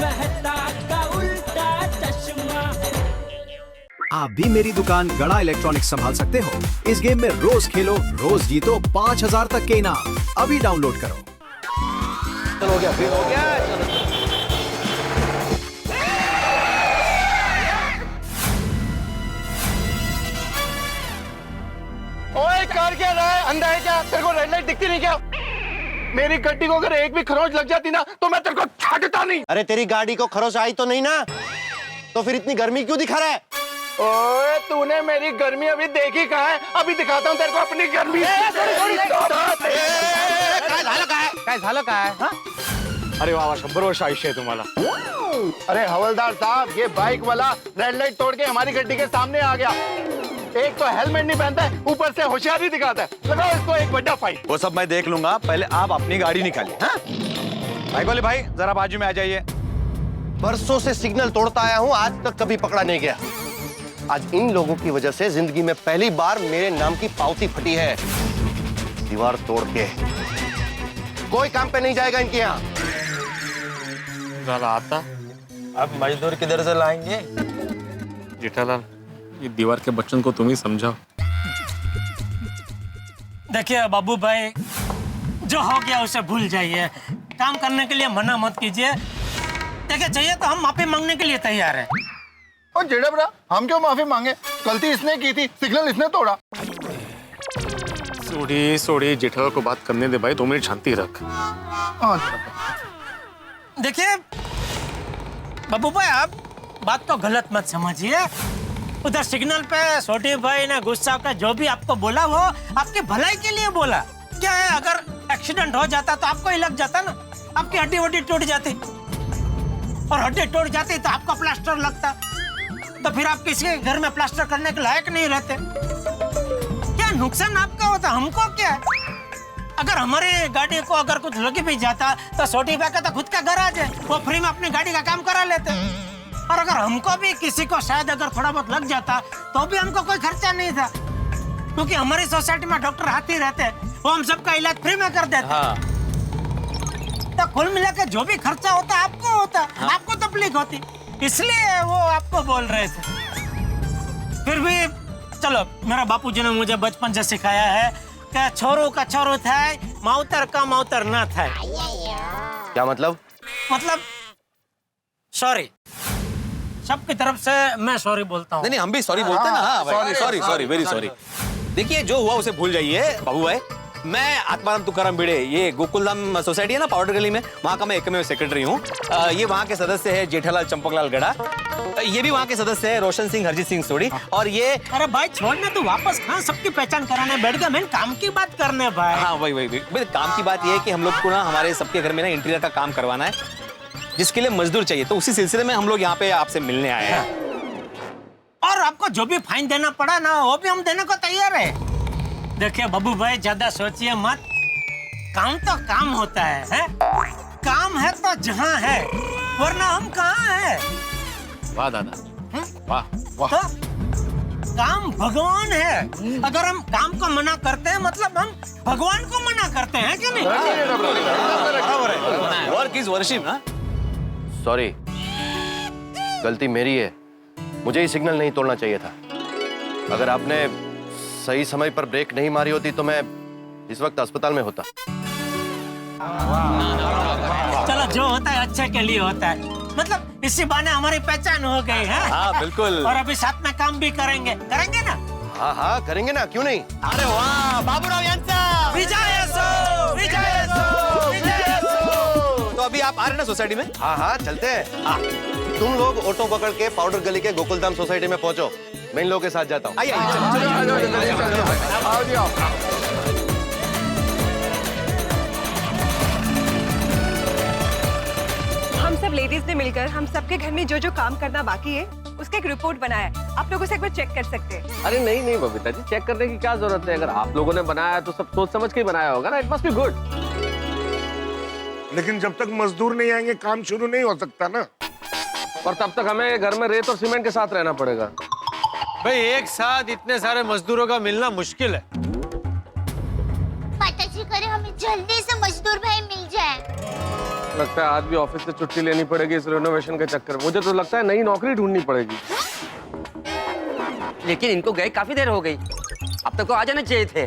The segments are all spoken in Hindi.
मेहता का उल्टा चश्मा। आप भी मेरी दुकान गड़ा इलेक्ट्रॉनिक्स संभाल सकते हो। इस गेम में रोज खेलो, रोज जीतो 5000 तक के इनाम। अभी डाउनलोड करो। चलो हो गया, फिर हो गया। ओए कर क्या रहा है? अंधा है क्या? तेरे को रेड लाइट दिखती नहीं क्या? मेरी गड्डी को अगर एक भी खरोंच लग जाती ना तो मैं तेरे को छाटता नहीं। अरे तेरी गाड़ी को खरोच आई तो नहीं ना, तो फिर इतनी गर्मी क्यों दिखा रहा है? ओए तूने मेरी गर्मी अभी देखी कहाँ है? अभी दिखाता हूँ तेरे को अपनी गर्मी। काय झालं काय? अरे वाह 100 वर्ष आयुष्य है तुम्हाला। अरे हवलदार साहब, ये बाइक वाला रेड लाइट तोड़ के हमारी गड्डी के सामने आ गया। एक तो हेलमेट नहीं पहनता है, ऊपर से होशियारी दिखाता है। लगाओ इसको एक बड़ा फाइन। वो सब मैं देख लूंगा, पहले आप अपनी गाड़ी निकालिए। हाँ? बाइक वाले भाई जरा बाजू में आ जाइए। बरसों से सिग्नल तोड़ता आया हूँ, आज तक कभी पकड़ा नहीं गया। आज इन लोगों की वजह से जिंदगी में पहली बार मेरे नाम की पावती फटी है। दीवार तोड़ के कोई काम पे नहीं जाएगा इनके यहाँ। आता अब मजदूर किधर से लाएंगे? जेठालाल, ये दीवार के बच्चों को तुम ही समझाओ। देखिए बाबू भाई, जो हो गया उसे भूल जाइए। काम करने के लिए मना मत कीजिए। देखिए चाहिए तो हम माफी मांगने के लिए तैयार हैं। और जेड़ा बड़ा, हम क्यों माफी मांगे? गलती इसने की थी, सिग्नल इसने तोड़ा। सोड़ी जेठालाल को बात करने दे भाई, 2 मिनट शांति रख। देखिए बाबू भाई, आप बात को गलत मत समझिए। उधर सिग्नल पे छोटे भाई ने गुस्सा का जो भी आपको बोला वो आपकी भलाई के लिए बोला। क्या है, अगर एक्सीडेंट हो जाता तो आपको ही लग जाता ना, आपकी हड्डी वड्डी टूट जाती, और हड्डी टूट जाती तो आपका प्लास्टर लगता, तो फिर आप किसी के घर में प्लास्टर करने के लायक नहीं रहते। क्या नुकसान आपका होता, हमको क्या? अगर हमारी गाड़ी को अगर कुछ लग भी जाता तो छोटी भाई का तो खुद का गैराज है, वो फ्री में अपनी गाड़ी का काम करा लेते। और अगर हमको भी किसी को शायद अगर थोड़ा बहुत लग जाता तो भी हमको कोई खर्चा नहीं था, क्योंकि हमारी सोसाइटी में डॉक्टर हाथ ही रहते, वो हम सबका इलाज फ्री में कर देते। हाँ। तो कुल मिलाकर जो भी खर्चा होता आपको होता। हाँ। आपको तकलीफ होती, इसलिए वो आपको बोल रहे थे। फिर भी चलो, मेरा बापूजी ने मुझे बचपन से सिखाया है कि छोरू का छोरू था, माउतर का माउतर ना था। क्या मतलब? मतलब सॉरी, सबकी तरफ से मैं सॉरी बोलता हूँ। नहीं हम भी सॉरी बोलते हैं ना। हाँ भाई, सॉरी वेरी सॉरी। देखिए जो हुआ उसे भूल जाइए बाबू भाई। मैं आत्माराम तुकाराम भिड़े, ये गोकुलधाम सोसाइटी है ना पाउडर गली में, वहाँ का मैं एकमेव सेक्रेटरी हूँ। ये वहाँ के सदस्य है जेठालाल चंपकलाल गड़ा। ये भी वहाँ के सदस्य है रोशन सिंह हरजीत सिंह सोड़ी। और ये अरे भाई छोड़ने तो वापस कहाँ सबकी पहचान कराने बैठ गया। मैं काम की बात करने भाई। हाँ वही काम की बात ये है कि हम लोग को ना हमारे सबके घर में ना इंटीरियर का काम करवाना है, जिसके लिए मजदूर चाहिए। तो उसी सिलसिले में हम लोग यहाँ पे आपसे मिलने आए हैं। और आपको जो भी फाइन देना पड़ा ना वो भी हम देने को तैयार है। देखिए बाबू भाई, ज्यादा सोचिए मत, काम तो काम होता है? काम है तो जहाँ है, वरना हम कहाँ है? वाह दादा, वाह वाह। तो काम भगवान है, अगर हम काम को मना करते हैं मतलब हम भगवान को मना करते हैं कि नहीं? वर्क इज वर्शिप ना। सॉरी, गलती मेरी है, मुझे ही सिग्नल नहीं तोड़ना चाहिए था। अगर आपने सही समय पर ब्रेक नहीं मारी होती तो मैं इस वक्त अस्पताल में होता। चलो जो होता है अच्छे के लिए होता है, मतलब इसी बहाने हमारी पहचान हो गई है। हाँ बिल्कुल। और अभी साथ में काम भी करेंगे ना? हाँ करेंगे ना, क्यों नहीं? अरे वाह बाबूराव यांचा विजय असो। तो अभी आप आ रहे ना सोसाइटी में? हाँ चलते हैं। हाँ। तुम लोग ऑटो पकड़ के पाउडर गली के गोकुलधाम सोसाइटी में पहुंचो, मैं इन लोगों के साथ जाता हूँ। आइए हम सब लेडीज ने मिलकर हम सबके घर में जो जो काम करना बाकी है उसका एक रिपोर्ट बनाया है। आप लोग उसे एक बार चेक कर सकते हैं। अरे नहीं बबीता जी, चेक करने की क्या जरूरत है? अगर आप लोगों ने बनाया तो सब सोच समझ के ही बनाया होगा ना। It must be good. लेकिन जब तक मजदूर नहीं आएंगे काम शुरू नहीं हो सकता ना। और तब तक हमें घर में रेत और सीमेंट के साथ रहना पड़ेगा। भाई एक साथ इतने सारे मजदूरों का मिलना मुश्किल है। माताजी करे हमें जल्दी से मजदूर भाई मिल जाए। लगता है आज भी ऑफिस से छुट्टी लेनी पड़ेगी इस रिनोवेशन के चक्कर में। मुझे तो लगता है नई नौकरी ढूंढनी पड़ेगी। लेकिन इनको गए काफी देर हो गई, अब तक तो आ जाने चाहिए थे।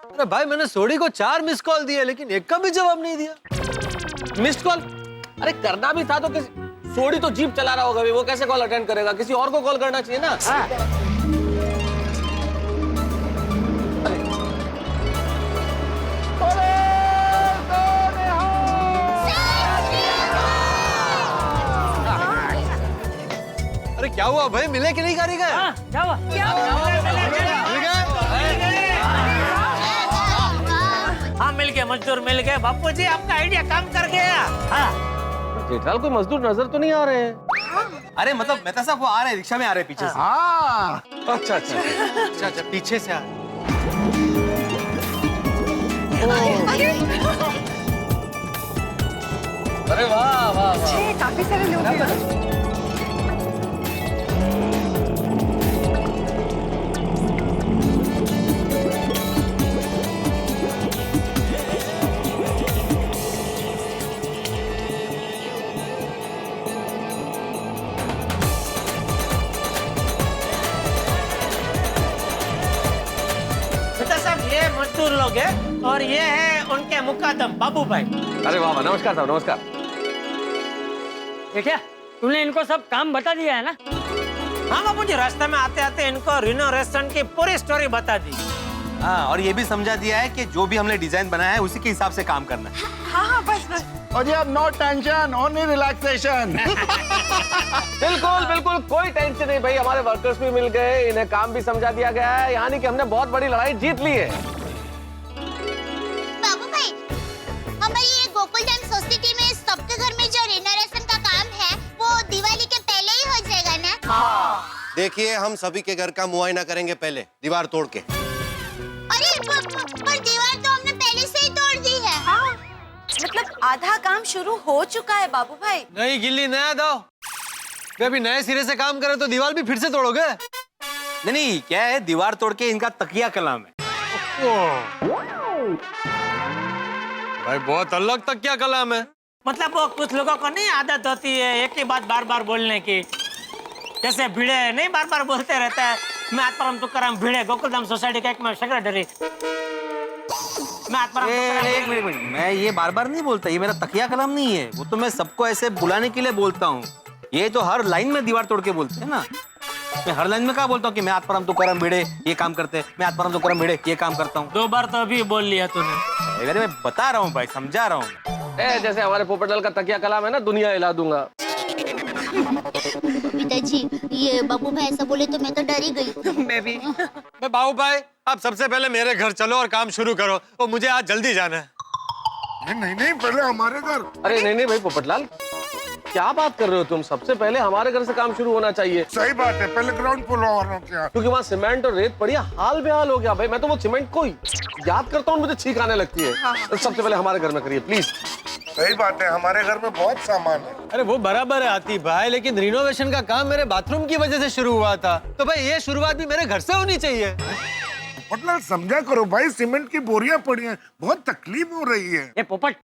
अरे भाई मैंने सोडी को 4 मिस कॉल दिए लेकिन एक का भी जवाब नहीं दिया। Missed call? अरे करना भी था तो किसी सोडी तो जीप चला रहा होगा, वो कैसे कॉल अटेंड करेगा? किसी और को कॉल करना चाहिए ना। अरे क्या हुआ भाई, मिले कि नहीं कारीगर? क्या हुआ? हाँ मिल गए, मजदूर मिल गए। बापू जी आपका आइडिया काम कर गया। हाँ जेठालाल कोई मजदूर नजर तो नहीं आ रहे हैं। अरे मतलब मेहता साहब वो आ रहे हैं, रिक्शा में आ रहे हैं पीछे से। हाँ अच्छा अच्छा अच्छा अच्छा, पीछे से आ। अरे वाह वाह वाह, काफी सारे लोग हैं। ये मजदूर लोग हैं और ये है उनके मुकादम बाबू भाई। अरे वाह वाह, नमस्कार साहब, नमस्कार। देखिए तुमने इनको सब काम बता दिया है ना? हाँ बाबू जी, रास्ते में आते आते इनको रिनोवेशन की पूरी स्टोरी बता दी। हाँ, और ये भी समझा दिया है कि जो भी हमने डिजाइन बनाया है उसी के हिसाब से काम करना है। हाँ बस बस। और जी अब नो टेंशन, ओनली रिलैक्सेशन। बिल्कुल बिल्कुल कोई टेंशन नहीं भाई, हमारे वर्कर्स भी मिल गए, इन्हें काम भी समझा दिया गया है, यानी कि हमने बहुत बड़ी लड़ाई जीत ली है। बाबू भाई, हमारी ये गोकुलधाम सोसाइटी में सबके घर में जो रिनोवेशन का काम है वो दिवाली के पहले ही हो जाएगा ना? देखिए हम सभी के घर का मुआयना करेंगे पहले, दीवार तोड़ के। अरे पर दीवार तो हमने पहले से ही तोड़ दी है। मतलब आधा काम शुरू हो चुका है बाबू भाई। नहीं गिल्ली नया दो, अभी नए सिरे से काम करे तो दीवार भी फिर से तोड़ोगे? नहीं नहीं, क्या है, दीवार तोड़ के इनका तकिया कलाम है। भाई बहुत अलग तक क्या कलाम है। मतलब वो कुछ लोगों को नहीं आदत होती है एक ही बात बार बार बोलने की, जैसे भिड़े नहीं बार बार बोलते रहता है। मैं आत्माराम तुकाराम भिड़े, गोकुलधाम सोसाइटी का एक मैं सेक्रेटरी। मैं आत्माराम तुकाराम। एक मिनट, मैं ये बार बार नहीं बोलता, ये मेरा तकिया कलाम नहीं है, वो तो मैं सबको ऐसे बुलाने के लिए बोलता हूँ। ये तो हर लाइन में दीवार तोड़ के बोलते हैं ना। मैं हर लाइन में क्या बोलता हूँ कि मैं आत्माराम तुकाराम भिड़े ये काम करते हैं, मैं आत्माराम तुकाराम भिड़े ये काम करता हूँ। 2 बार तो अभी बोल लिया तूने। अरे मैं बता रहा हूँ भाई, समझा रहा हूँ। जैसे हमारे पोपटलाल का तकिया कलाम है ना, दुनिया हिला दूंगा। पिताजी ये बाबू भाई ऐसा बोले तो मैं तो डर ही गई। मैं भी। बाबू भाई आप सबसे पहले मेरे घर चलो और काम शुरू करो, और मुझे आज जल्दी जाना है। नहीं नहीं, पहले हमारे घर। अरे नहीं नहीं भाई पोपटलाल, क्या बात कर रहे हो तुम? सबसे पहले हमारे घर से काम शुरू होना चाहिए। सही बात है, पहले ग्राउंड फ्लोर वालों के यहाँ। क्योंकि वहाँ सीमेंट और रेत पड़ी, हाल बेहाल हो गया भाई। मैं तो वो सीमेंट को याद करता हूँ, मुझे छींक आने लगती है। सबसे पहले हमारे घर में करिए प्लीज। सही बात है, हमारे घर में बहुत सामान है। अरे वो बराबर है आती भाई, लेकिन रिनोवेशन का काम मेरे बाथरूम की वजह से शुरू हुआ था, तो भाई ये शुरुआत भी मेरे घर से होनी चाहिए। मतलब समझा करो भाई, सीमेंट की बोरियां पड़ी हैं, बहुत तकलीफ हो रही है। ये पोपट,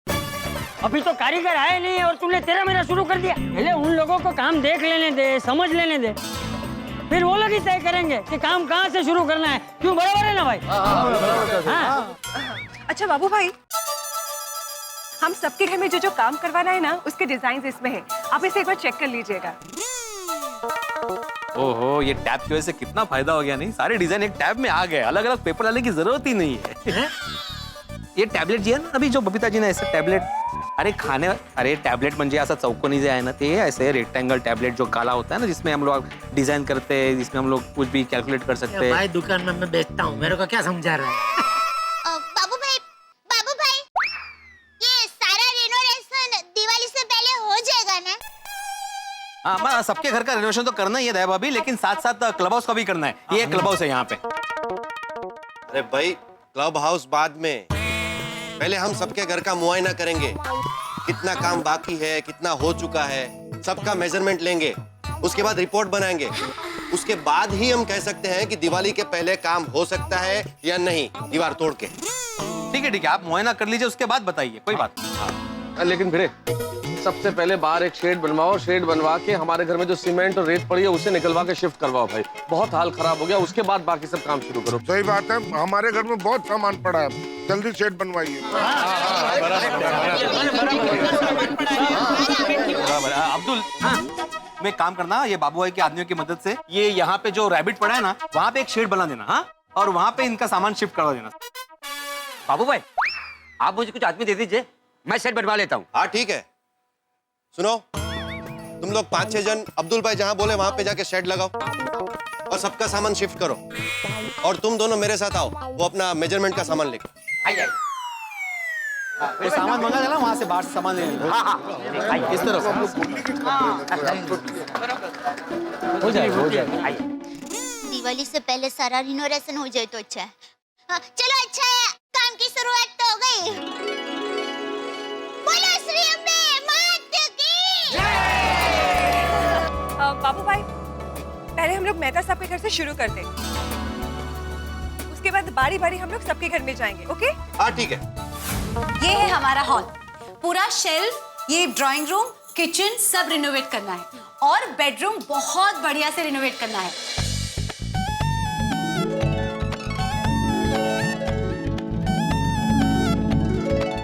अभी तो कारीगर आए नहीं और तूने तेरा मेरा शुरू कर दिया। पहले उन लोगों को काम देख लेने दे, समझ लेने दे, फिर वो लोग ही तय करेंगे कि काम कहाँ से शुरू करना है। क्यों, बराबर है ना भाई? हाँ। अच्छा बाबू भाई, हम सबके घर में जो जो काम करवाना है ना उसके डिजाइन इसमें है, आप इसे एक बार चेक कर लीजिएगा। ओहो, ये टैब की वजह से कितना फायदा हो गया। नहीं, सारे डिजाइन एक टैब में आ गए, अलग अलग पेपर डालने की जरूरत ही नहीं है। ये टॅबलेट जी आहे ना, अभी जो बबीता जी ने ऐसे टॅबलेट, अरे खाने, अरे टॅबलेट म्हणजे ऐसा चौकोनी जे आहे ना, ते ऐसे रेक्टेंगल टॅबलेट जो काला होता है ना, जिसमें हम लोग डिजाइन करते हैं, जिसमें हम लोग कुछ भी कैलकुलेट कर सकते हैं। भाई दुकान में मैं बेचता हूँ, मेरे को क्या समझा रहा है? बाबू भाई, ये सारा रिनोवेशन दिवाली से पहले हो जाएगा ना? हाँ, सबके घर का रिनोवेशन तो करना ही है दया भाभी, लेकिन साथ साथ क्लब हाउस का भी करना है। ये क्लब हाउस है यहाँ पे। अरे भाई, क्लब हाउस बाद में, पहले हम सबके घर का मुआयना करेंगे, कितना काम बाकी है, कितना हो चुका है, सबका मेजरमेंट लेंगे, उसके बाद रिपोर्ट बनाएंगे, उसके बाद ही हम कह सकते हैं कि दिवाली के पहले काम हो सकता है या नहीं, दीवार तोड़ के। ठीक है, आप मुआयना कर लीजिए, उसके बाद बताइए, कोई बात नहीं। लेकिन भिड़े, सबसे पहले बाहर एक शेड बनवाओ, शेड बनवा के हमारे घर में जो सीमेंट और रेत पड़ी है उसे निकलवा के शिफ्ट करवाओ भाई। बहुत हाल खराब हो गया, उसके बाद बाकी सब काम शुरू करो। सही बात है, हमारे घर में बहुत सामान पड़ा है, जल्दी शेड बनवाइए। अब्दुल, मैं एक काम करना, ये बाबू भाई के आदमियों की मदद से ये यहाँ पे जो रैबिट पड़ा है ना, वहाँ पे एक शेड बना देना। हाँ, और वहाँ पे इनका सामान शिफ्ट करवा देना। बाबू भाई, आप मुझे कुछ आदमी दे दीजिए, मैं शेड बनवा लेता हूँ। हाँ ठीक है, सुनो, तुम लोग 5-6 जन अब्दुल भाई जहाँ बोले वहां पे जाके शेड लगाओ और सबका सामान शिफ्ट करो। और तुम दोनों मेरे साथ आओ, वो अपना मेजरमेंट का सामान लेकर। वो सामान मंगा देना, वहाँ से बाहर से सामान ले लेना। हाँ, इस तरह से हो जाएगा। दिवाली से पहले सारा रिनोवेशन हो जाए तो अच्छा है। हाँ, चलो अच्छा है, काम की शुरुआत तो हो गई। बोलो श्री अम्बे मात की। बाबू भाई, पहले हम लोग मेहता साहब के घर से शुरू करते, उसके बाद बारी बारी हम लोग सबके घर में जाएंगे। ओके? हाँ ठीक है। ये है हमारा हॉल, पूरा शेल्फ, ये ड्राइंग रूम, किचन सब रिनोवेट करना है और बेडरूम बहुत बढ़िया से रिनोवेट करना है।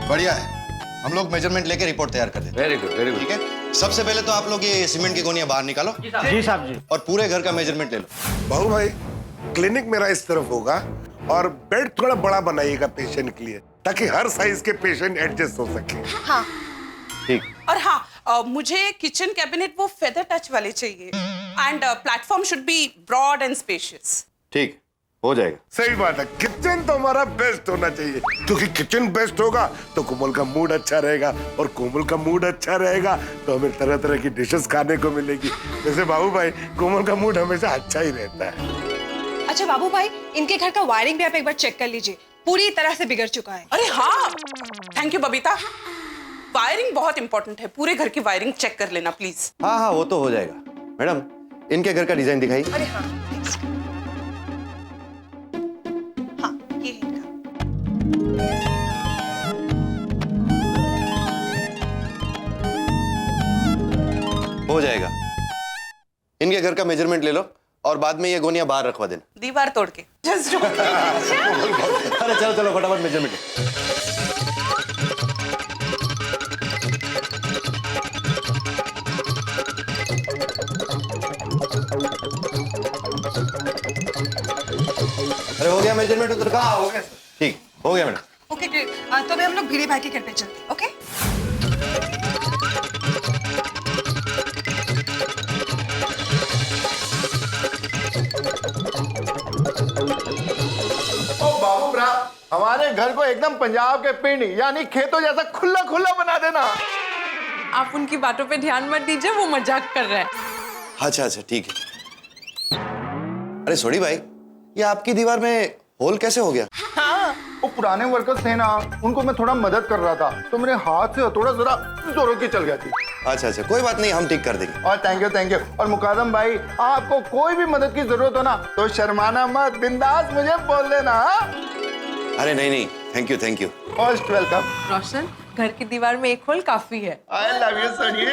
बढ़िया है, हम लोग मेजरमेंट लेके रिपोर्ट तैयार कर देते हैं। Very good, very good. ठीक है, सबसे पहले तो आप लोग ये सीमेंट की गोनियां बाहर निकालो। जी साहब जी। और पूरे घर का मेजरमेंट ले लो। बाबू भाई, क्लिनिक मेरा इस तरफ होगा और बेड थोड़ा बड़ा बनाइएगा पेशेंट के लिए, ताकि हर साइज के पेशेंट एडजस्ट हो सके। हाँ ठीक। और हाँ, मुझे किचन कैबिनेट वो फेदर टच वाले चाहिए and platform should be broad and spacious. ठीक, हो जाएगा। सही बात है, किचन तो हमारा बेस्ट होना चाहिए, क्योंकि किचन बेस्ट होगा तो कोमल का मूड अच्छा रहेगा और कोमल का मूड अच्छा रहेगा तो हमें तरह तरह की डिशेस खाने को मिलेगी। जैसे बाबू भाई, कोमल का मूड हमेशा अच्छा ही रहता है। अच्छा बाबू भाई, इनके घर का वायरिंग भी आप एक बार चेक कर लीजिए, पूरी तरह से बिगड़ चुका है। अरे हाँ, थैंक यू बबीता। वायरिंग बहुत इंपॉर्टेंट है, पूरे घर की वायरिंग चेक कर लेना प्लीज। हाँ हाँ, वो तो हो जाएगा। मैडम, इनके घर का डिजाइन दिखाइए। अरे हाँ, हाँ ये है इनका। हो जाएगा। इनके घर का मेजरमेंट ले लो और बाद में ये गोनियां बाहर रखवा देना। दीवार तोड़ के। Just joking। अरे चलो चलो फटाफट मेजरमेंट। अरे हो गया मेजरमेंट उधर का? हो गया। ठीक, हो गया मैडम। ओके ग्रेट, तो अभी हम लोग भिड़े भाई के घर पे चलते हैं। ओके? बाबू ब्रा, हमारे घर को एकदम पंजाब के पिंड यानी खेतों जैसा खुला खुला बना देना। आप उनकी बातों पे ध्यान मत दीजिए, वो मजाक कर रहे हैं। अच्छा अच्छा ठीक है। अरे सोडी भाई, ये आपकी दीवार में होल कैसे हो गया? हाँ, वो पुराने वर्कर्स थे ना, उनको मैं थोड़ा मदद कर रहा था तो मेरे हाथ से थोड़ा जरा जोरों की चल गया थी। अच्छा अच्छा, कोई बात नहीं, हम ठीक कर देंगे। और थैंक यू थैंक यू। और मुकादम भाई, आपको कोई भी मदद की जरूरत हो ना तो शर्माना मत, बिंदास मुझे बोल लेना। अरे नहीं नहीं, thank you thank you. Most welcome. Roshan, घर की दीवार में एक होल काफी है। I love you Soni.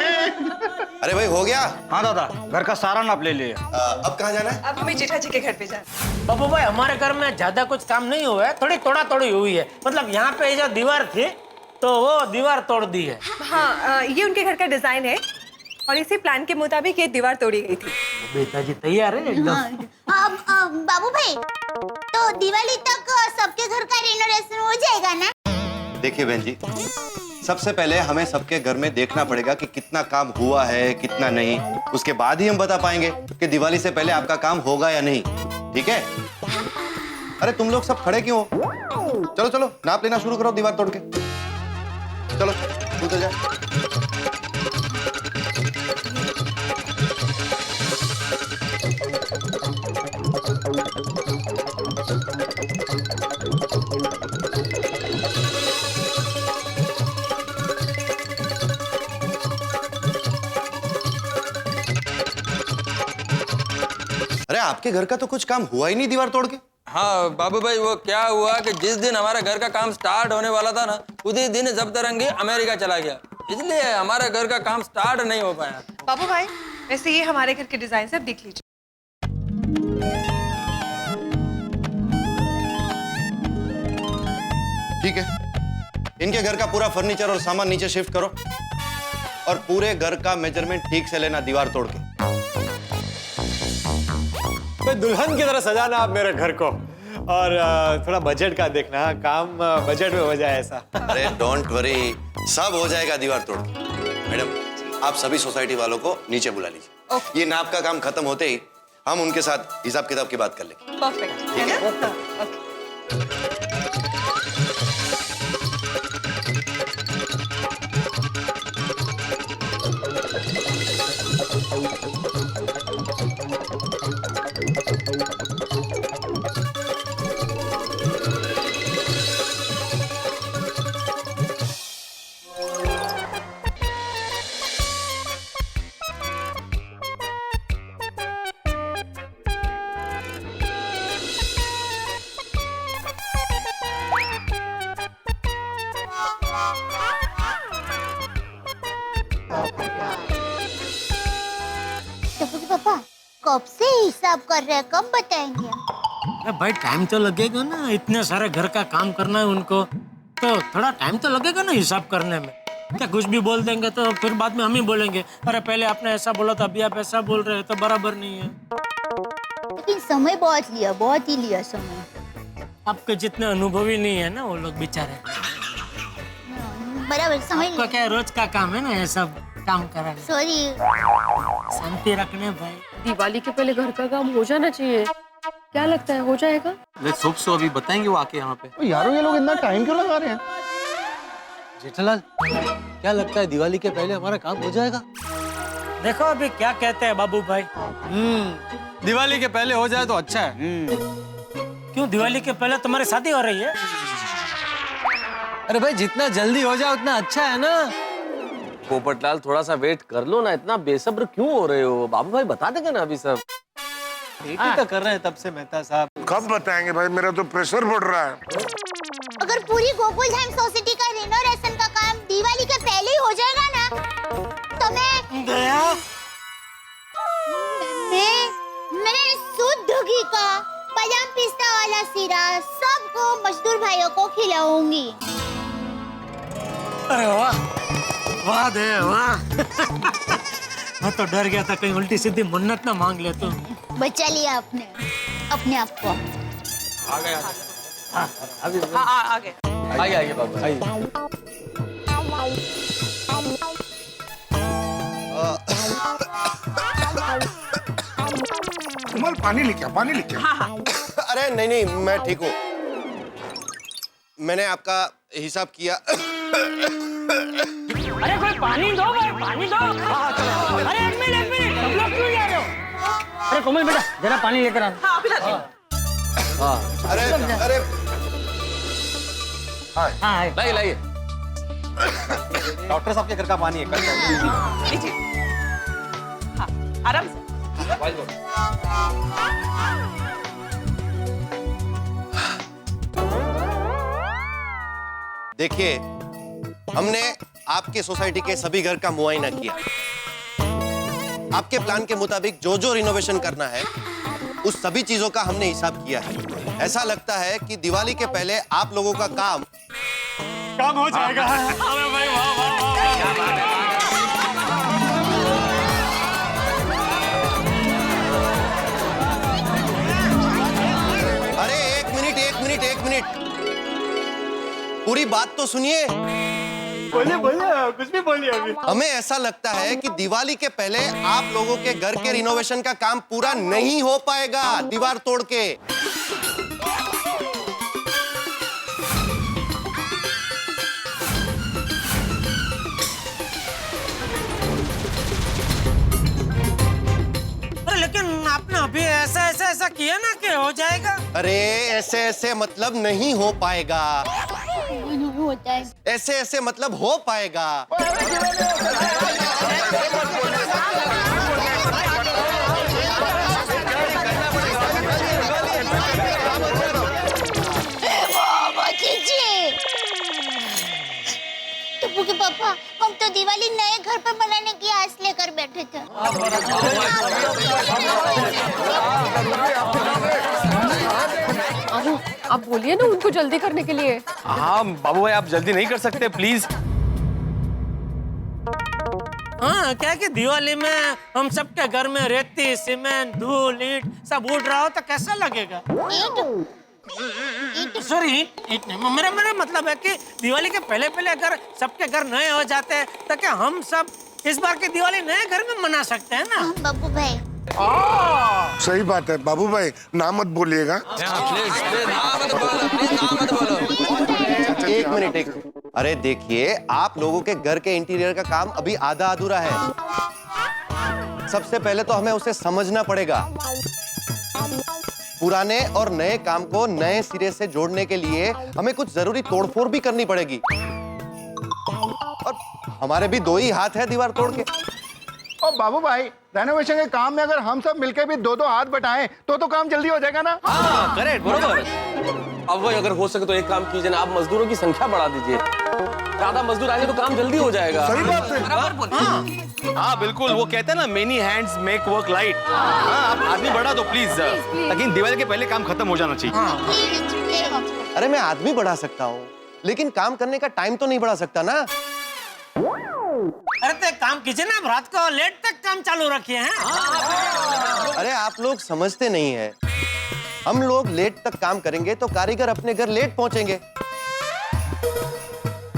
अरे भाई हो गया? हाँ दादा, घर का सारा नाप ले लिया। अब कहाँ जाना है? अब हमें जेठा जी के घर पे जाना। बाबू भाई, हमारे घर में ज्यादा कुछ काम नहीं हुआ है, थोड़ी तोड़ा तोड़ी हुई है। मतलब यहाँ पे जो दीवार थी तो वो दीवार तोड़ दी है। हाँ, ये उनके घर का डिजाइन है और इसी प्लान के मुताबिक ये दीवार तोड़ी गई थी। बेटा जी तैयार है एकदम। बाबू भाई, तो दिवाली तक सबके घर का रिनोवेशन हो जाएगा ना? देखिए बहन जी, सबसे पहले हमें सबके घर में देखना पड़ेगा कि कितना काम हुआ है कितना नहीं, उसके बाद ही हम बता पाएंगे कि दिवाली से पहले आपका काम होगा या नहीं। ठीक है? अरे तुम लोग सब खड़े क्यों हो? चलो चलो नाप लेना शुरू करो दीवार तोड़ के। चलो उतर जा। अरे आपके घर का तो कुछ काम हुआ ही नहीं दीवार तोड़ के। हाँ बाबू भाई, वो क्या हुआ कि जिस दिन हमारे घर का काम स्टार्ट होने वाला था ना, उसी दिन जबतरंगी अमेरिका चला गया, इसलिए हमारे घर का काम स्टार्ट नहीं हो पाया। बाबू भाई, वैसे ये हमारे घर के डिजाइन से, आप देख लीजिए। ठीक है, इनके घर का पूरा फर्नीचर और सामान नीचे शिफ्ट करो और पूरे घर का मेजरमेंट ठीक से लेना, दीवार तोड़ के। दुल्हन की तरह सजाना आप मेरे घर को, और थोड़ा बजट का देखना, काम बजट में हो जाए ऐसा। अरे डोंट वरी, सब हो जाएगा दीवार तोड़ के। मैडम, आप सभी सोसाइटी वालों को नीचे बुला लीजिए। ये नाप का काम खत्म होते ही हम उनके साथ हिसाब किताब की बात कर लेंगे। परफेक्ट, है ना? पापा कब से हिसाब कर रहे हैं, कब बताएंगे? भाई टाइम तो लगेगा ना, इतने सारे घर का काम करना है उनको, तो थोड़ा टाइम तो लगेगा ना हिसाब करने में। क्या कुछ भी बोल देंगे तो फिर बाद में हम ही बोलेंगे, अरे पहले आपने ऐसा बोला था, अभी आप ऐसा बोल रहे हैं, तो बराबर नहीं है। लेकिन समय बहुत ही लिया समय। आपके जितने अनुभवी नहीं है ना वो लोग बेचारे। बराबर समझ आपका क्या रोज का काम है ना ये सब काम कराना। सॉरी, शांति रखने भाई। दिवाली के पहले घर का काम हो जाना चाहिए, क्या लगता है हो जाएगा? लेट्स होप सो, अभी बताएंगे वो आके यहाँ पे। यारो ये लोग इतना टाइम क्यों लगा रहे हैं? जेठालाल, क्या लगता है दिवाली के पहले हमारा काम हो जाएगा? देखो अभी क्या कहते हैं बाबू भाई। दिवाली के पहले हो जाए तो अच्छा है। क्यों, दिवाली के पहले तुम्हारी शादी हो रही है? अरे भाई जितना जल्दी हो जाए उतना अच्छा है ना। पोपटलाल थोड़ा सा वेट कर लो ना, इतना बेसब्र क्यों हो रहे हो? बाबू भाई बता देंगे ना अभी सब। वेट ही तो कर रहे हैं तब से मेहता साहब। कब बताएंगे भाई, मेरा तो प्रेशर बढ़ रहा है। अगर पूरी गोकुलधाम सोसाइटी का रेनोवेशन का काम दिवाली के पहले ही हो जाएगा ना, तो मैं शुद्ध घी का बादाम पिस्ता वाला सीरा सबको मजदूर भाइयों को खिलाऊंगी। अरे वाह, वाह दे वाह। मैं तो डर गया था कहीं उल्टी सीधी मन्नत ना मांग ले तो। बचा लिया आपने अपने आप को। आ गया। अभी आ गए। आइए बाबू आइए। कमल पानी लेके हाँ। अरे नहीं, मैं ठीक हूँ। मैंने आपका हिसाब किया। अरे कोई पानी दो भाई, पानी दो। अरे एक मिनट, सब लोग क्यों जा रहे हो? अरे कोमल बेटा जरा पानी लेकर आ। हाँ अभी लाती हूँ। अरे हाँ लाइए। डॉक्टर साहब के घर का पानी है, लीजिए। हाँ आराम से। देखिए, हमने आपके सोसाइटी के सभी घर का मुआयना किया। आपके प्लान के मुताबिक जो जो रिनोवेशन करना है उस सभी चीजों का हमने हिसाब किया है। ऐसा लगता है कि दिवाली के पहले आप लोगों का काम हो जाएगा। अरे भाई वाह वाह वाह। अरे एक मिनट, पूरी बात तो सुनिए। बोलिए कुछ भी बोलिए अभी। हमें ऐसा लगता है कि दिवाली के पहले आप लोगों के घर के रिनोवेशन का काम पूरा नहीं हो पाएगा दीवार तोड़ के। लेकिन आपने अभी ऐसा किया ना कि हो जाएगा। अरे ऐसे मतलब नहीं हो पाएगा। होता है ऐसे मतलब हो पाएगा। क्योंकि पापा हम तो दिवाली नए घर पर बनाने की आस लेकर बैठे थे। आप बोलिए ना उनको जल्दी करने के लिए। हाँ बाबू भाई आप जल्दी नहीं कर सकते प्लीज। हाँ क्या कि दिवाली में हम सबके घर में रेती सीमेंट धूल ईंट सब उड़ रहा हो तो कैसा लगेगा? सॉरी ईंट नहीं, मेरा मतलब है कि दिवाली के पहले अगर सबके घर नए हो जाते हैं तो क्या हम सब इस बार की दिवाली नए घर में मना सकते हैं ना? बाबू भाई सही बात है बाबू भाई, ना मत बोलिएगा। एक मिनट अरे देखिए आप लोगों के घर के इंटीरियर का काम अभी आधा अधूरा है। सबसे पहले तो हमें उसे समझना पड़ेगा। पुराने और नए काम को नए सिरे से जोड़ने के लिए हमें कुछ जरूरी तोड़फोड़ भी करनी पड़ेगी। और हमारे भी दो ही हाथ है दीवार तोड़ के। और बाबू भाई रेनोवेशन के काम में अगर हम सब मिलकर भी दो हाथ बटाएं तो काम जल्दी हो जाएगा ना? हाँ करेक्ट बरोबर। अब वही अगर हो सके तो एक काम कीजिए ना, आप मजदूरों की संख्या बढ़ा दीजिए। ज्यादा मजदूर आएंगे तो काम जल्दी हो जाएगा। सही बात है। हाँ बिल्कुल, वो कहते हैं ना many hands make work light. हाँ आप आदमी बढ़ा दो प्लीज, ताकि दिवाली के पहले काम खत्म हो जाना चाहिए। अरे मैं आदमी बढ़ा सकता हूँ लेकिन काम करने का टाइम तो नहीं बढ़ा सकता ना। अरे तो एक काम कीजिए ना, रात को लेट तक काम चालू रखिए हैं। अरे आप लोग समझते नहीं है, हम लोग लेट तक काम करेंगे तो कारीगर अपने घर लेट पहुंचेंगे।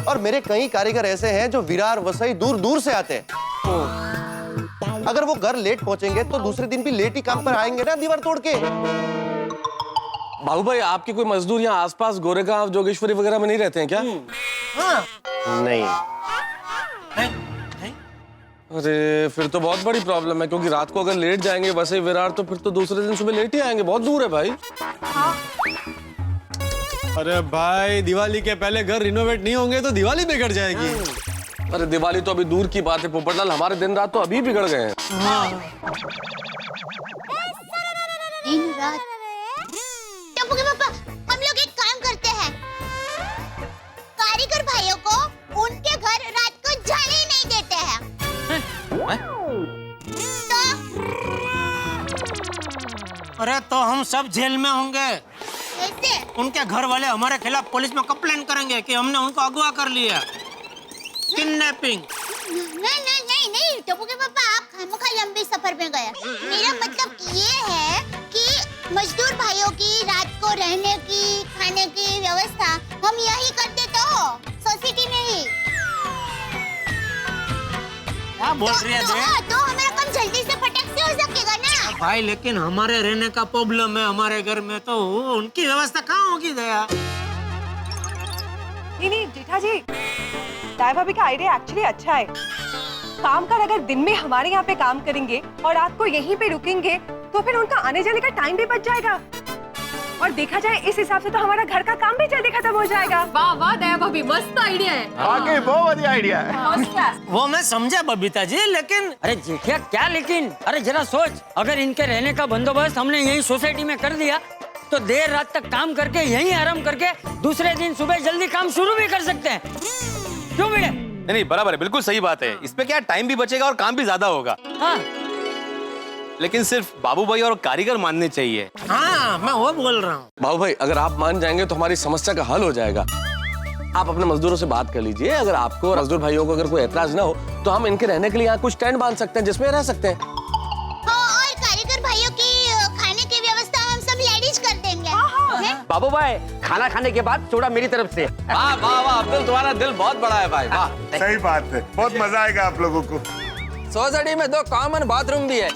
और मेरे कई कारीगर ऐसे हैं जो विरार वसई दूर दूर से आते हैं। अगर वो घर लेट पहुंचेंगे तो दूसरे दिन भी लेट ही काम पर आएंगे ना दीवार तोड़ के। बाबू भाई आपके कोई मजदूर यहाँ आसपास गोरेगांव जोगेश्वरी वगैरह में नहीं रहते हैं क्या? नहीं। अरे फिर तो बहुत बड़ी प्रॉब्लम है, क्योंकि रात को अगर लेट जाएंगे वसई विरार तो फिर तो दूसरे दिन सुबह लेट ही आएंगे। बहुत दूर है भाई। अरे भाई दिवाली के पहले घर रिनोवेट नहीं होंगे तो दिवाली बिगड़ जाएगी। अरे दिवाली तो अभी दूर की बात है पोपटलाल, हमारे दिन रात तो अभी बिगड़ गए हैं। दिन रात। टप्पू के पापा हम लोग एक काम करते हैं, कारीगर भाइयों को उनके घर रात को जाने ही नहीं देते हैं। अरे तो हम सब जेल में होंगे। कैसे? उनके घर वाले हमारे खिलाफ पुलिस में कंप्लेन करेंगे कि हमने उनको अगवा कर लिया, किडनैपिंग। नहीं टप्पू के पापा आप खामोखा लंबी सफर में गया। मेरा मतलब ये है कि मजदूर भाइयों की रात को रहने की खाने की व्यवस्था हम यही करते तो सोसाइटी में ही। क्या बोल रही है? तो हमारा काम जल्दी से फटक से हो सकेगा ना भाई, लेकिन हमारे रहने का प्रॉब्लम है हमारे घर में, तो उनकी व्यवस्था कहाँ होगी दया? नहीं जेठा जी, दाई भाभी का आइडिया एक्चुअली अच्छा है। काम कर अगर दिन में हमारे यहाँ पे काम करेंगे और रात को यहीं पे रुकेंगे तो फिर उनका आने जाने का टाइम भी बच जाएगा। और देखा जाए इस हिसाब से तो हमारा घर का काम भी जल्दी खत्म हो जाएगा। वाह वाह दया भाभी, मस्त आइडिया है। आगे बहुत बढ़िया आइडिया है। वो मैं समझा बबीता जी, लेकिन अरे जेठिया क्या लेकिन? अरे जरा सोच, अगर इनके रहने का बंदोबस्त हमने यही सोसाइटी में कर दिया तो देर रात तक काम करके यहीं आराम करके दूसरे दिन सुबह जल्दी काम शुरू भी कर सकते हैं। क्यों बेटे? नहीं बराबर है, बिल्कुल सही बात है। इसमें क्या टाइम भी बचेगा और काम भी ज्यादा होगा। हाँ। लेकिन सिर्फ बाबू भाई और कारीगर मानने चाहिए। हाँ मैं वो बोल रहा हूँ। बाबू भाई अगर आप मान जाएंगे तो हमारी समस्या का हल हो जाएगा। आप अपने मजदूरों से बात कर लीजिए, अगर आपको मजदूर भाइयों को अगर कोई एतराज ना हो तो हम इनके रहने के लिए यहाँ कुछ टेंट बांध सकते हैं जिसमें रह सकते हैं। और कारीगर भाइयों की खाने की व्यवस्था हम सब लेडीज कर देंगे। बाबू भाई खाना खाने के बाद चूड़ा मेरी तरफ से। वाह वाह वाह अब्दुल, तुम्हारा दिल बहुत बड़ा है भाई। वाह सही बात है, बहुत मजा आएगा आप लोगों को। सोसाइटी में 2 कॉमन बाथरूम भी है,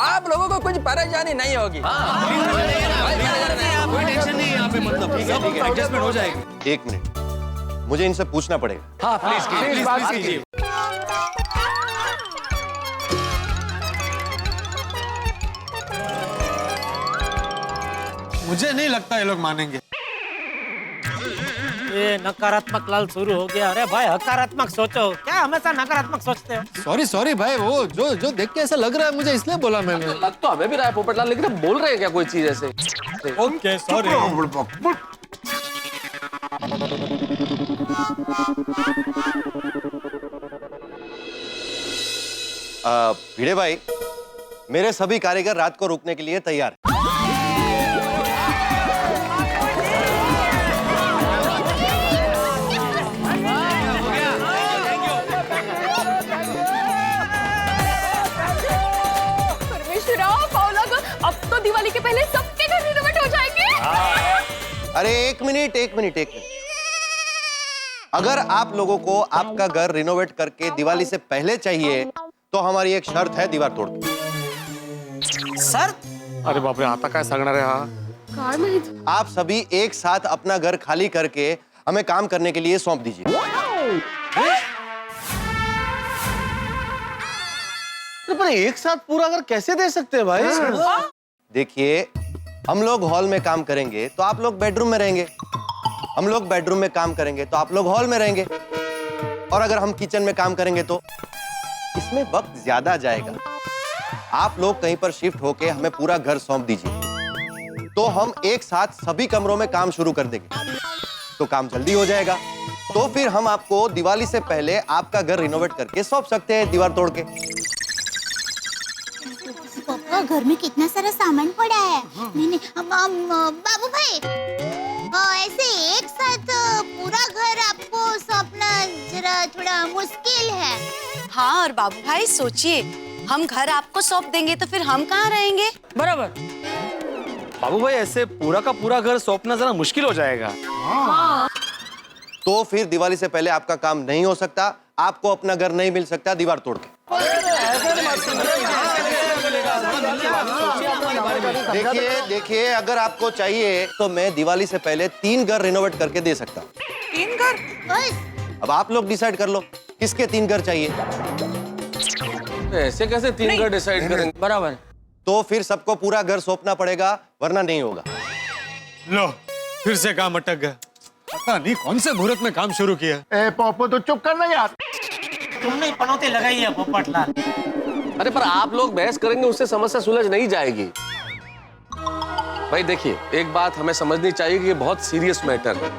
आप लोगों को कुछ परेशानी नहीं होगी। कोई टेंशन नहीं है यहाँ पे, मतलब एडजस्टमेंट हो जाएगी। एक मिनट मुझे इनसे पूछना पड़ेगा। हाँ प्लीज कीजिए। मुझे नहीं लगता ये लोग मानेंगे। ये नकारात्मक लाल शुरू हो गया। अरे भाई हकारात्मक सोचो, क्या हमेशा नकारात्मक सोचते हो? सॉरी भाई, वो जो देख के ऐसा लग रहा है मुझे, इसलिए बोला मैंने। लग तो हमें भी रहा है पोपटलाल, लेकिन अब बोल रहे हैं क्या कोई चीज ऐसे? Okay sorry. भिड़े भाई, मेरे सभी कारीगर रात को रुकने के लिए तैयार हैं। अब तो दिवाली के पहले सबके घर रिनोवेट हो जाएंगे। अरे एक मिनट। अगर आप लोगों को आपका घर रिनोवेट करके दिवाली से पहले चाहिए तो हमारी एक शर्त है, दीवार तोड़ के। शर्त? अरे बाप रे, आता काय सांगणार आहे हा? आप सभी एक साथ अपना घर खाली करके हमें काम करने के लिए सौंप दीजिए। पर एक साथ पूरा घर कैसे दे सकते हैं भाई? देखिए, हम लोग हॉल में काम करेंगे तो आप लोग बेडरूम में रहेंगे, हम लोग बेडरूम में काम करेंगे तो आप लोग हॉल में रहेंगे, और अगर हम किचन में काम करेंगे तो इसमें वक्त ज्यादा जाएगा। आप लोग कहीं पर शिफ्ट होके हमें पूरा घर सौंप दीजिए, तो हम एक साथ सभी कमरों में काम शुरू कर देंगे, तो काम जल्दी हो जाएगा। तो फिर हम आपको दिवाली से पहले आपका घर रिनोवेट करके सौंप सकते हैं दीवार तोड़ के। पापा, घर में कितना सारा सामान पड़ा है। नहीं, बाबू भाई, ऐसे एक साथ पूरा घर आपको सौंपना जरा थोड़ा मुश्किल है। हाँ, और बाबू भाई सोचिए, हम घर आपको सौंप देंगे तो फिर हम कहाँ रहेंगे? बराबर। बाबू भाई, ऐसे पूरा का पूरा घर सौंपना जरा मुश्किल हो जाएगा। तो फिर दिवाली से पहले आपका काम नहीं हो सकता, आपको अपना घर नहीं मिल सकता दीवार तोड़ के। देखिए, अगर आपको चाहिए तो मैं दिवाली से पहले 3 घर रिनोवेट करके दे सकता हूँ। 3 घर? अब आप लोग डिसाइड कर लो किसके 3 घर चाहिए। ऐसे कैसे 3 घर डिसाइड करेंगे? बराबर। तो फिर सबको पूरा घर सौंपना पड़ेगा, वरना नहीं होगा। लो, फिर से काम अटक गया। पता नहीं कौन से मुहूर्त में काम शुरू किया। ए पॉपो, तो चुप करना यार। तुमने पनौती लगाई है पोपटलाल। अरे पर आप लोग बहस करेंगे उससे समस्या सुलझ नहीं जाएगी। भाई देखिए, एक बात हमें समझनी चाहिए कि ये बहुत सीरियस मैटर है,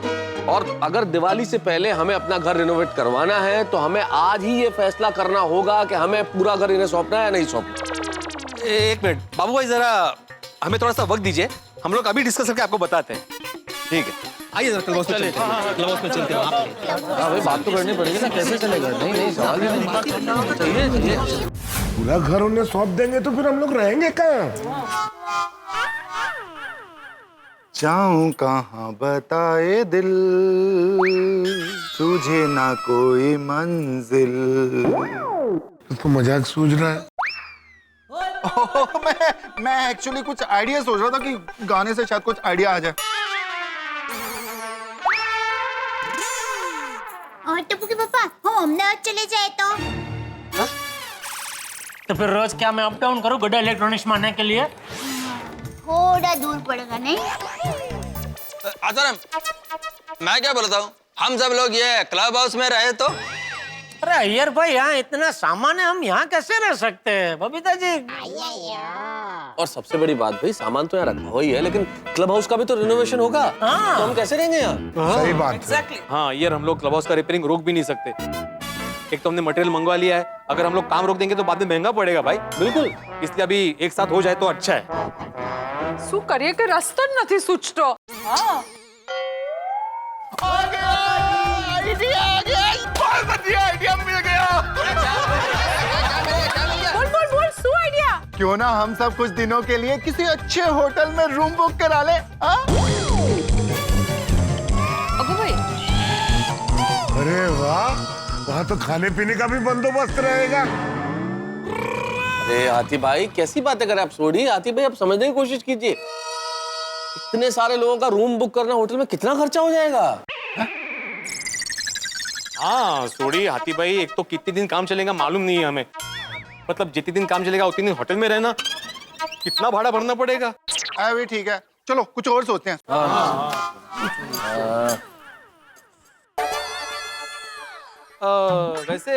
और अगर दिवाली से पहले हमें अपना घर रिनोवेट करवाना है तो हमें आज ही ये फैसला करना होगा कि हमें पूरा घर इन्हें सौंपना है या नहीं सौंपना। एक मिनट बाबू भाई, जरा हमें थोड़ा सा वक्त दीजिए, हम लोग अभी डिस्कस करके आपको बताते हैं। ठीक है, आइए जरा क्लब हाउस में चलते हैं। क्लब हाउस में चलते हैं। हाँ भाई, बात तो करनी पड़ेगी ना, कैसे चलेगा? नहीं, सवाल ही नहीं। पूरा घर उन्हें सौंप देंगे तो फिर हम लोग रहेंगे कहाँ? जाऊं कहाँ बताए दिल, सूझे ना कोई मंजिल। तो मजाक सूझ रहा है। मैं एक्चुअली कुछ आइडिया सोच रहा था कि गाने से शायद कुछ आइडिया आ जाए। और टप्पू के पापा, हम अहमदाबाद चले जाए तो फिर रोज क्या मैं अप डाउन करूँ गुड्डा इलेक्ट्रॉनिक्स में आने के लिए? थोड़ा दूर पड़ेगा नहीं? आसाराम, मैं क्या बोलता हूँ, हम सब लोग ये क्लब हाउस में रहे तो? अरे अय्यर भाई, यहाँ इतना सामान है, हम यहाँ कैसे रह सकते हैं? बबीता जी। और सबसे बड़ी बात भाई, सामान तो यहाँ रखा हुआ ही है, लेकिन क्लब हाउस का भी तो रिनोवेशन होगा। तो हम कैसे रहेंगे यहाँ? सही बात। एग्जैक्टली। हाँ यार, हम लोग क्लब हाउस का रिपेयरिंग रोक भी नहीं सकते। एक तो हमने मटेरियल मंगवा लिया है, अगर हम लोग काम रोक देंगे तो बाद में महंगा पड़ेगा भाई। बिल्कुल, इसलिए अभी एक साथ हो जाए तो अच्छा है। શું કરીએ કે રસ્તો જ નથી સૂચતો। बोल શું आइडिया? क्यों ना हम सब कुछ दिनों के लिए किसी अच्छे होटल में रूम बुक करा ले। अरे वाह, वहाँ तो खाने पीने का भी बंदोबस्त रहेगा। अरे हाथी भाई, कैसी बातें करें आप? सोडी, हाथी भाई, आप समझने की कोशिश कीजिए। इतने सारे लोगों का रूम बुक करना होटल में कितना खर्चा हो जाएगा? हाँ सोडी, हाथी भाई, एक तो कितने दिन काम चलेगा मालूम नहीं है हमें। मतलब जितने दिन काम चलेगा उतने दिन होटल में रहना, कितना भाड़ा भरना पड़ेगा। अभी ठीक है, चलो कुछ और सोचते हैं। वैसे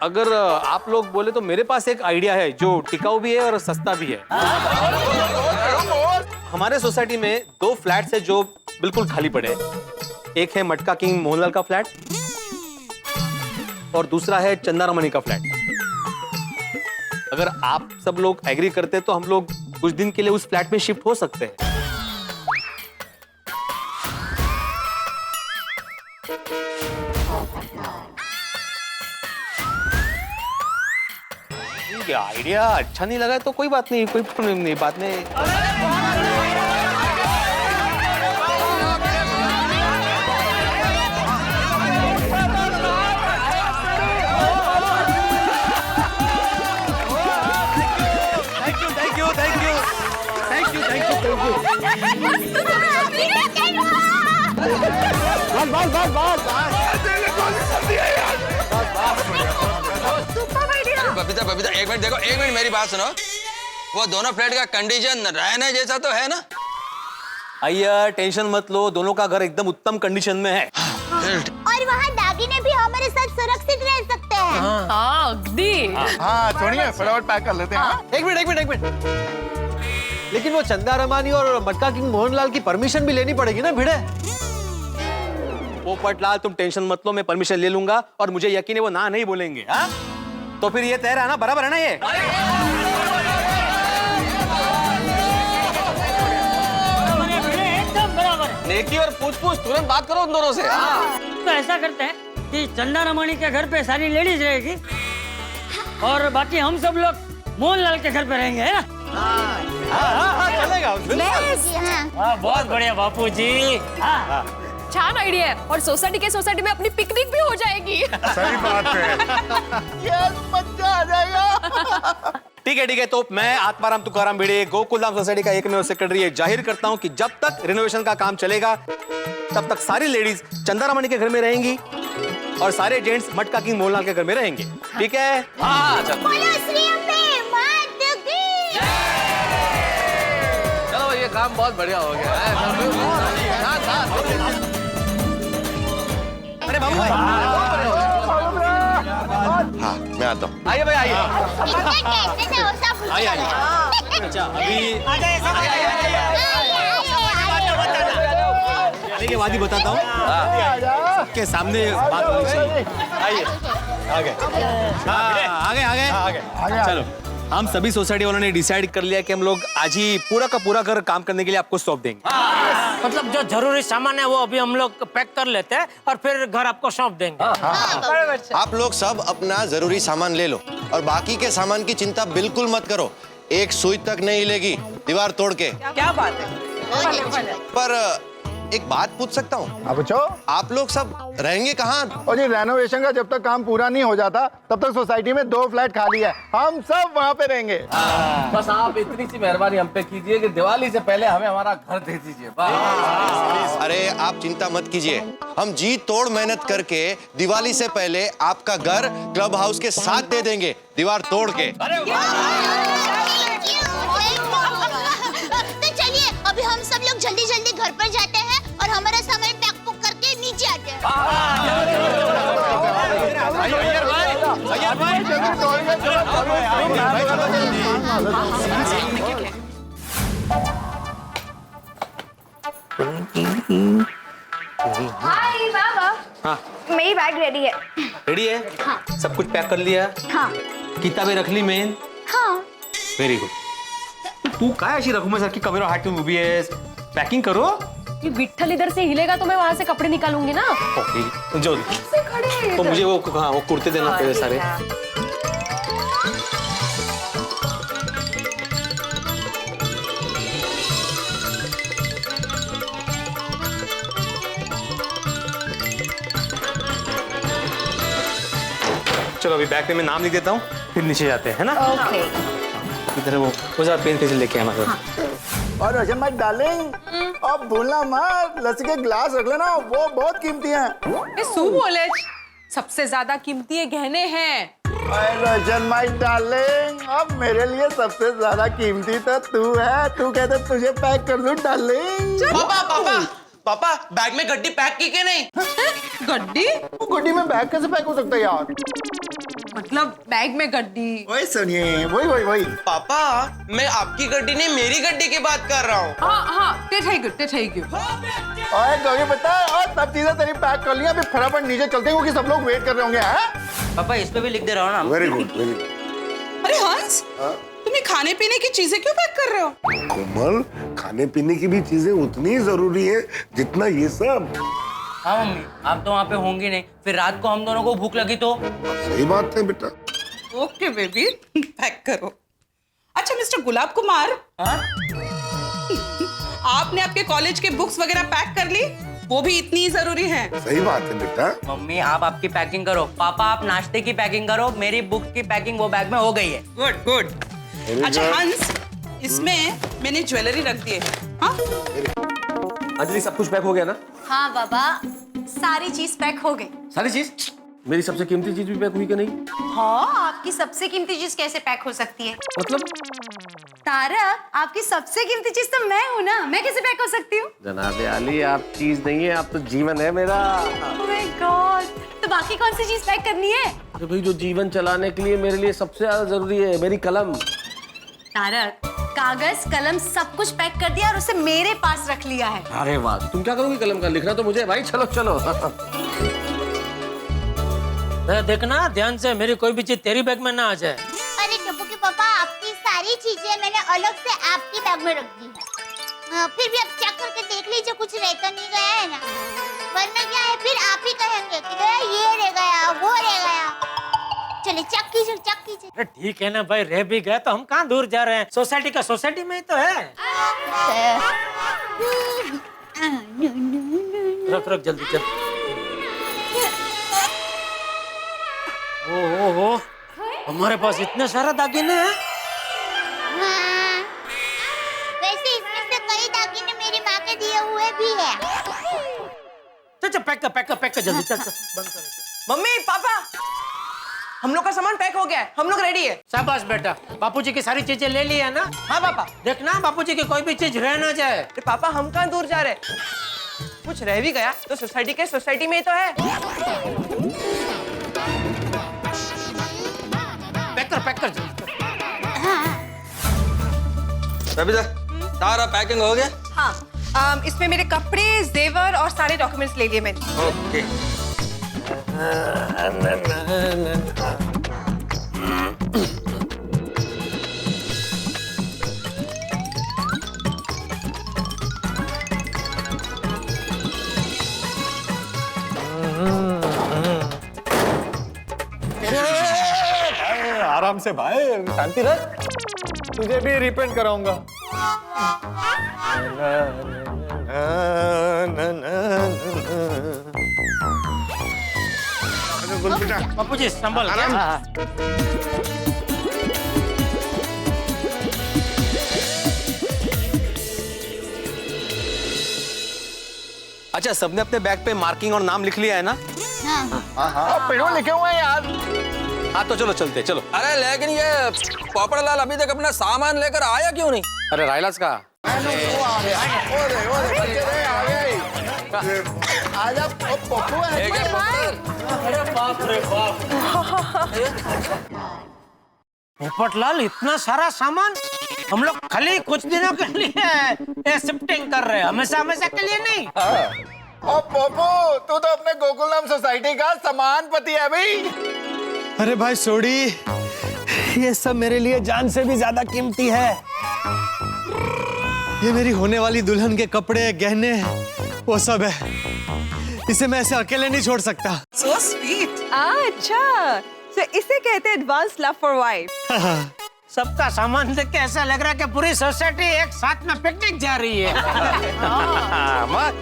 अगर आप लोग बोले तो मेरे पास एक आइडिया है जो टिकाऊ भी है और सस्ता भी है। हमारे सोसाइटी में 2 फ्लैट्स है जो बिल्कुल खाली पड़े हैं। एक है मटका किंग मोहनलाल का फ्लैट और दूसरा है चंदारमणि का फ्लैट। अगर आप सब लोग एग्री करते तो हम लोग कुछ दिन के लिए उस फ्लैट में शिफ्ट हो सकते हैं। आइडिया अच्छा नहीं लगा तो कोई बात नहीं, कोई प्रॉब्लम नहीं, बात नहीं। बबीता बबीता एक मिनट देखो, एक मिनट मेरी बात सुनो। वो दोनों फ्लैट का कंडीशन रहने जैसा तो है ना? भैया टेंशन मत लो, दोनों का घर एकदम उत्तम कंडीशन में है। और वहाँ दागिने भी हमारे साथ सुरक्षित रह सकते हैं। हाँ अगदी। हाँ छोड़िए, फटाफट पैक कर लेते हैं। एक मिनट। लेकिन वो चंदा रमानी और मटका किंग मोहनलाल की परमिशन भी लेनी पड़ेगी ना भिड़े। पोपटलाल तुम टेंशन मत लो, मैं परमिशन ले लूंगा और मुझे यकीन है वो ना नहीं बोलेंगे। हाँ तो फिर ये तय रहा ना, बराबर है ना ये? एकदम बराबर है। नेकी और पूछ तुरंत बात करो उन दोनों से। तो ऐसा करते हैं कि चंदा रमणी के घर पे सारी लेडीज रहेगी और बाकी हम सब लोग मोहनलाल के घर पे रहेंगे, है ना? हाँ चलेगा। बहुत बढ़िया बापू जी। छान आइडिया है और सोसाइटी में अपनी पिकनिक भी हो जाएगी। सही बात है। मजा आ जाएगा। ठीक है तो मैं आत्माराम तुकाराम भिड़े गोकुलधाम सोसाइटी का एकमेव सेक्रेटरी ये जाहिर करता हूं कि जब तक रिनोवेशन का काम चलेगा तब तक सारी लेडीज चंदा रमणी के घर में रहेंगी और सारे जेंट्स मटका किंग मोहनलाल के घर में रहेंगे। ठीक है? हाँ चलो ये काम बहुत बढ़िया हो गया है। अरे बाबू भाई। हाँ मैं आता हूँ। आइए भाई आइए। आइए अच्छा अभी आने के बाद ही बताता हूँ, सबके सामने बात होनी चाहिए। आइए आगे। चलो हम सभी सोसाइटी वालों ने डिसाइड कर लिया कि हम लोग आज ही पूरा का पूरा घर काम करने के लिए आपको सौंप देंगे। मतलब जो जरूरी सामान है वो अभी हम लोग पैक कर लेते हैं और फिर घर आपको सौंप देंगे। आप लोग सब अपना जरूरी सामान ले लो और बाकी के सामान की चिंता बिल्कुल मत करो। एक सुई तक नहीं हिलेगी दीवार तोड़ के। क्या बात है? पर एक बात पूछ सकता हूँ? अब पूछो। आप लोग सब रहेंगे कहाँ? और जी रेनोवेशन का जब तक काम पूरा नहीं हो जाता तब तक सोसाइटी में 2 फ्लैट खाली है, हम सब वहाँ पे रहेंगे। बस आप इतनी सी मेहरबानी हम पे कीजिए कि दिवाली से पहले हमें हमारा घर दे दीजिए। अरे आप चिंता मत कीजिए, हम जी तोड़ मेहनत करके दिवाली से पहले आपका घर क्लब हाउस के साथ दे देंगे, दीवार तोड़ के। तो चलिए अभी हम सब लोग जल्दी जल्दी घर पर जाते हैं और हमारा सामान पैक पुक करके नीचे आते हैं। हाय बाबा। हाँ मेरी बैग रेडी है। रेडी है? हाँ। सब कुछ पैक कर लिया? हाँ। किताबें रख ली मेन? हाँ। Very good. तू काय अशी रघुमासारखी कमेरो हात ठेवून उभी आहेस? पॅकिंग करो। ये विठ्ठल इधर से हिलेगा तो मैं वहाँ से कपड़े निकालूंगी ना। ओके जो से खड़े तो मुझे वो कुर्ते देना पड़े सारे। चलो अभी बैग में मैं नाम लिख देता हूँ फिर नीचे जाते हैं, है ना? ओके। इधर वो जरा पेन पेंसिल लेके आना। और रोशन भाई डार्लिंग, अब भूलना मत लस्सी के गिलास रख लेना, वो बहुत कीमती हैं। बोले सबसे ज्यादा कीमती गहने हैं। रोशन भाई डार्लिंग, अब मेरे लिए सबसे ज्यादा कीमती तो तू है। तू कहते तुझे पैक कर दूं डार्लिंग। पापा बैग में गड्डी पैक की के नहीं? गड्डी? गड्डी में बैग कैसे पैक हो सकता है यार? मतलब बैग में गड्डी? वही सुनिए, वही। पापा मैं आपकी गड्डी नहीं मेरी गड्डी की बात कर रहा हूँ। हाँ ते थैंक यू। ओए गौरी बता, और सब चीजें तेरी पैक कर लिया, अभी फटाफट नीचे चलते हैं क्योंकि सब लोग वेट कर रहे होंगे। हैं? पापा इस पे भी लिख दे रहा हूँ ना। Very good. अरे हाँ हंस, तुम्हें खाने पीने की चीजें क्यों पैक कर रहे हो? कोमल, खाने पीने की भी चीजें उतनी ही जरूरी है जितना ये सब। हाँ मम्मी, आप तो वहाँ पे होंगी नहीं, फिर रात को हम दोनों को भूख लगी तो? सही बात है बेटा। ओके बेबी, पैक करो। अच्छा मिस्टर गुलाब कुमार, आपने आपके कॉलेज के बुक्स वगैरह पैक कर ली? वो भी इतनी ही जरूरी है। सही बात है बेटा। मम्मी आप आपकी पैकिंग करो, पापा आप नाश्ते की पैकिंग करो, मेरी बुक्स की पैकिंग वो बैग में हो गई है। Good good. अच्छा हंस, इसमें मैंने ज्वेलरी रख दी है। हाँ? अंजलि सब कुछ पैक हो गया ना? हाँ बाबा, सारी चीज पैक हो गई। सारी चीज? मेरी सबसे कीमती चीज भी पैक हुई कि नहीं? हाँ, आपकी सबसे कीमती चीज कैसे पैक हो सकती है? मतलब? तारक, आपकी सबसे कीमती चीज तो मैं हूँ ना, मैं कैसे पैक हो सकती हूँ? जनाब आली, आप चीज नहीं है, आप तो जीवन है मेरा। Oh my God, तो बाकी कौन सी चीज पैक करनी है? अरे भाई, जो जीवन चलाने के लिए मेरे लिए सबसे ज्यादा जरूरी है, मेरी कलम। तारक, कागज कलम सब कुछ पैक कर दिया और उसे मेरे पास रख लिया है। अरे वाह, तुम क्या करोगी कलम का? लिखना तो मुझे भाई। चलो चलो। देखना ध्यान से, मेरी कोई भी चीज तेरी बैग में ना आ जाए। अरे टप्पू के पापा, आपकी सारी चीजें मैंने अलग से आपकी बैग में रख दी है। फिर भी आप चेक करके देख लीजिए, कुछ रहता नहीं गया है ना, वरना क्या है फिर आप ही कहेंगे कि ये रह गया, वो रह गया। चलिए चेक कीजिए, चेक कीजिए। अरे ठीक है ना भाई, रह भी गया तो हम कहाँ दूर जा रहे हैं, सोसाइटी का सोसाइटी में ही तो है। रख रख जल्दी जल्दी। ओहो, हमारे पास इतने सारे दागिने हैं। हाँ। वैसे इसमें से कई दागिने मेरी माँ के दिए हुए भी है। चल पैक कर जल्दी, चल बंद कर। मम्मी पापा, हम लोग का सामान पैक हो गया है, हम लोग रेडी है। शाबाश बेटा, बापूजी की सारी चीजें ले ली है ना? हाँ पापा। देखना बापूजी की कोई भी चीज रह ना जाए। पापा हम कहाँ दूर जा रहे, कुछ रह भी गया तो सोसाइटी में ही तो है। पैक कर सारा पैकिंग हो गया? हाँ, इसमें मेरे कपड़े, जेवर और सारे डॉक्यूमेंट्स ले लिए मैंने। ओके। आराम से भाई, शांति रख, तुझे भी रिपेंट कराऊंगा। बापूजी संभल। अच्छा, सबने अपने बैग पे मार्किंग और नाम लिख लिया है ना? हाँ, पेड़ों लिखे हुए हैं यार। हाँ तो चलो चलते, चलो। अरे लेकिन ये पोपड़लाल अभी तक अपना सामान लेकर आया क्यों नहीं? अरे रायलास का पोपटलाल, इतना सारा सामान हम लोग खाली कुछ दिनों के लिए शिफ्टिंग कर रहे हैं, हमेशा हमेशा के लिए नहीं। ओ पोपो, तू तो अपने गोकुलधाम सोसाइटी का सम्मान पति है भाई। अरे भाई सोडी, ये सब मेरे लिए जान से भी ज्यादा कीमती है। ये मेरी होने वाली दुल्हन के कपड़े, गहने, वो सब है। इसे मैं ऐसे अकेले नहीं छोड़ सकता। So sweet। अच्छा, तो इसे कहते हैं एडवांस लव फॉर वाइफ। सबका सामान देख के ऐसा लग रहा है कि पूरी सोसाइटी एक साथ में पिकनिक जा रही है।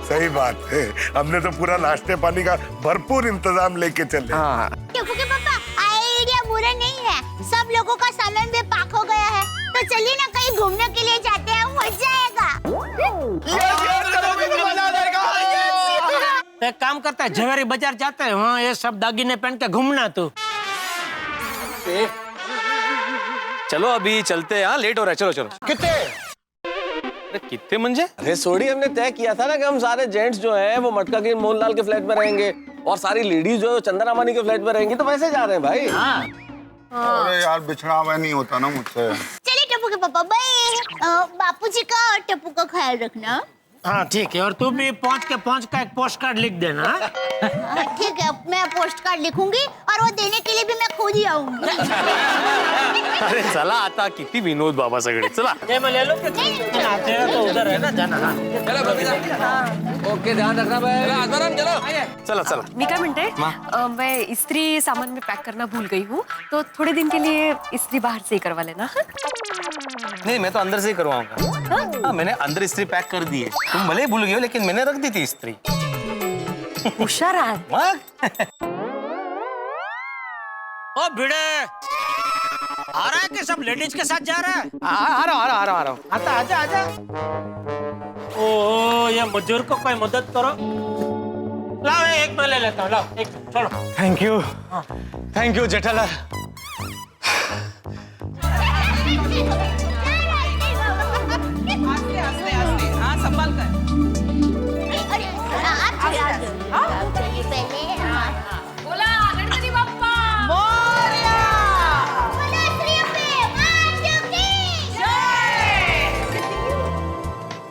सही बात है, हमने तो पूरा नाश्ते पानी का भरपूर इंतजाम लेके चले। टप्पू के पापा, आइडिया बुरा नहीं है, सब लोगों का सामान भी पैक हो गया है, तो चलिए ना कहीं घूमने के लिए जाते हैं, मजा आएगा। एक काम करता है, जवेरी बाजार जाते हैं, वहाँ ये सब दागिने पहन के घूमना तू। चलो अभी चलते हैं, लेट हो रहा है, चलो चलो। कितने मंजे? अरे सोडी, हमने तय किया था ना कि हम सारे जेंट्स जो हैं वो मटका के मोहनलाल के फ्लैट में रहेंगे और सारी लेडीज जो है चंदन अमानी के फ्लैट में रहेंगी, तो वैसे जा रहे हैं भाई। अरे यार, बिछड़ावा नहीं होता ना मुझसे। चलिए टप्पू के पापा, बाय। बापूजी का और टप्पू का ख्याल रखना। हाँ ठीक है, और तू भी पहुंच का एक पोस्ट कार्ड लिख देना। ठीक है, मैं पोस्ट कार्ड लिखूंगी और वो देने के लिए भी मैं खुद ही आऊंगी। अरे चला आता किती विनोद बाबा सगळे, चला ये मैं ले लो कि तेरा तो उधर है ना जाना। हाँ चलो बबीता, ओके ध्यान रखना भाई। आत्माराम चलो। चला चला। मी काय म्हणते, मैं इस्त्री सामान में पैक करना भूल गई हूँ, तो थोड़े दिन के लिए इस्त्री बाहर से ही करवा लेना। नहीं मैं तो अंदर से ही करवाऊंगा। हाँ मैंने अंदर इस्त्री पैक कर दी है, तुम भले ही भूल गए हो लेकिन मैंने रख दी थी इस्त्री। होशियार है। ओ भिड़े, आ रहा है कि सब लेडीज के साथ जा रहा है? आ रहा हूँ। आता आजा आजा। ओ ये मजदूर को कोई मदद करो। लाओ एक मैं ले लेता हूँ, लाओ एक छोड़ो। Thank you Jethalal. आस्ते, हाँ संभाल कर। अरे आप चलिए पहले। बोला गणपति बप्पा मोरया। बोला श्री अम्बे माता की जय।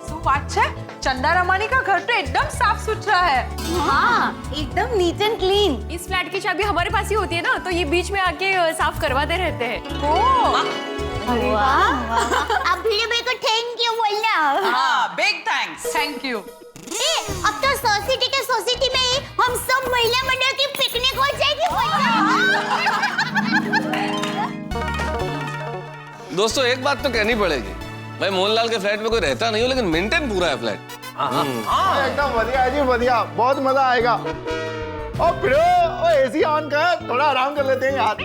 શું વાત છે, ચંદા રમાની का घर तो एकदम साफ सुथरा है। हाँ एकदम नीट एंड क्लीन। इस फ्लैट की चाबी हमारे पास ही होती है ना, तो ये बीच में आके साफ करवाते रहते हैं। अरे वाह, अब भिड़े भाई को थैंक यू बोलना। हाँ बिग थैंक्स। Thank you. अब तो सोसाइटी में ही हम सब महिला मंडल की पिकनिक हो जाएगी। दोस्तों एक बात तो कहनी पड़ेगी, भाई मोहनलाल के फ्लैट में कोई रहता नहीं हो लेकिन मेंटेन पूरा है फ्लैट। एकदम बढ़िया जी, बढ़िया, बहुत मजा आएगा। और फिर एसी ऑन कर, थोड़ा आराम कर लेते हैं यार।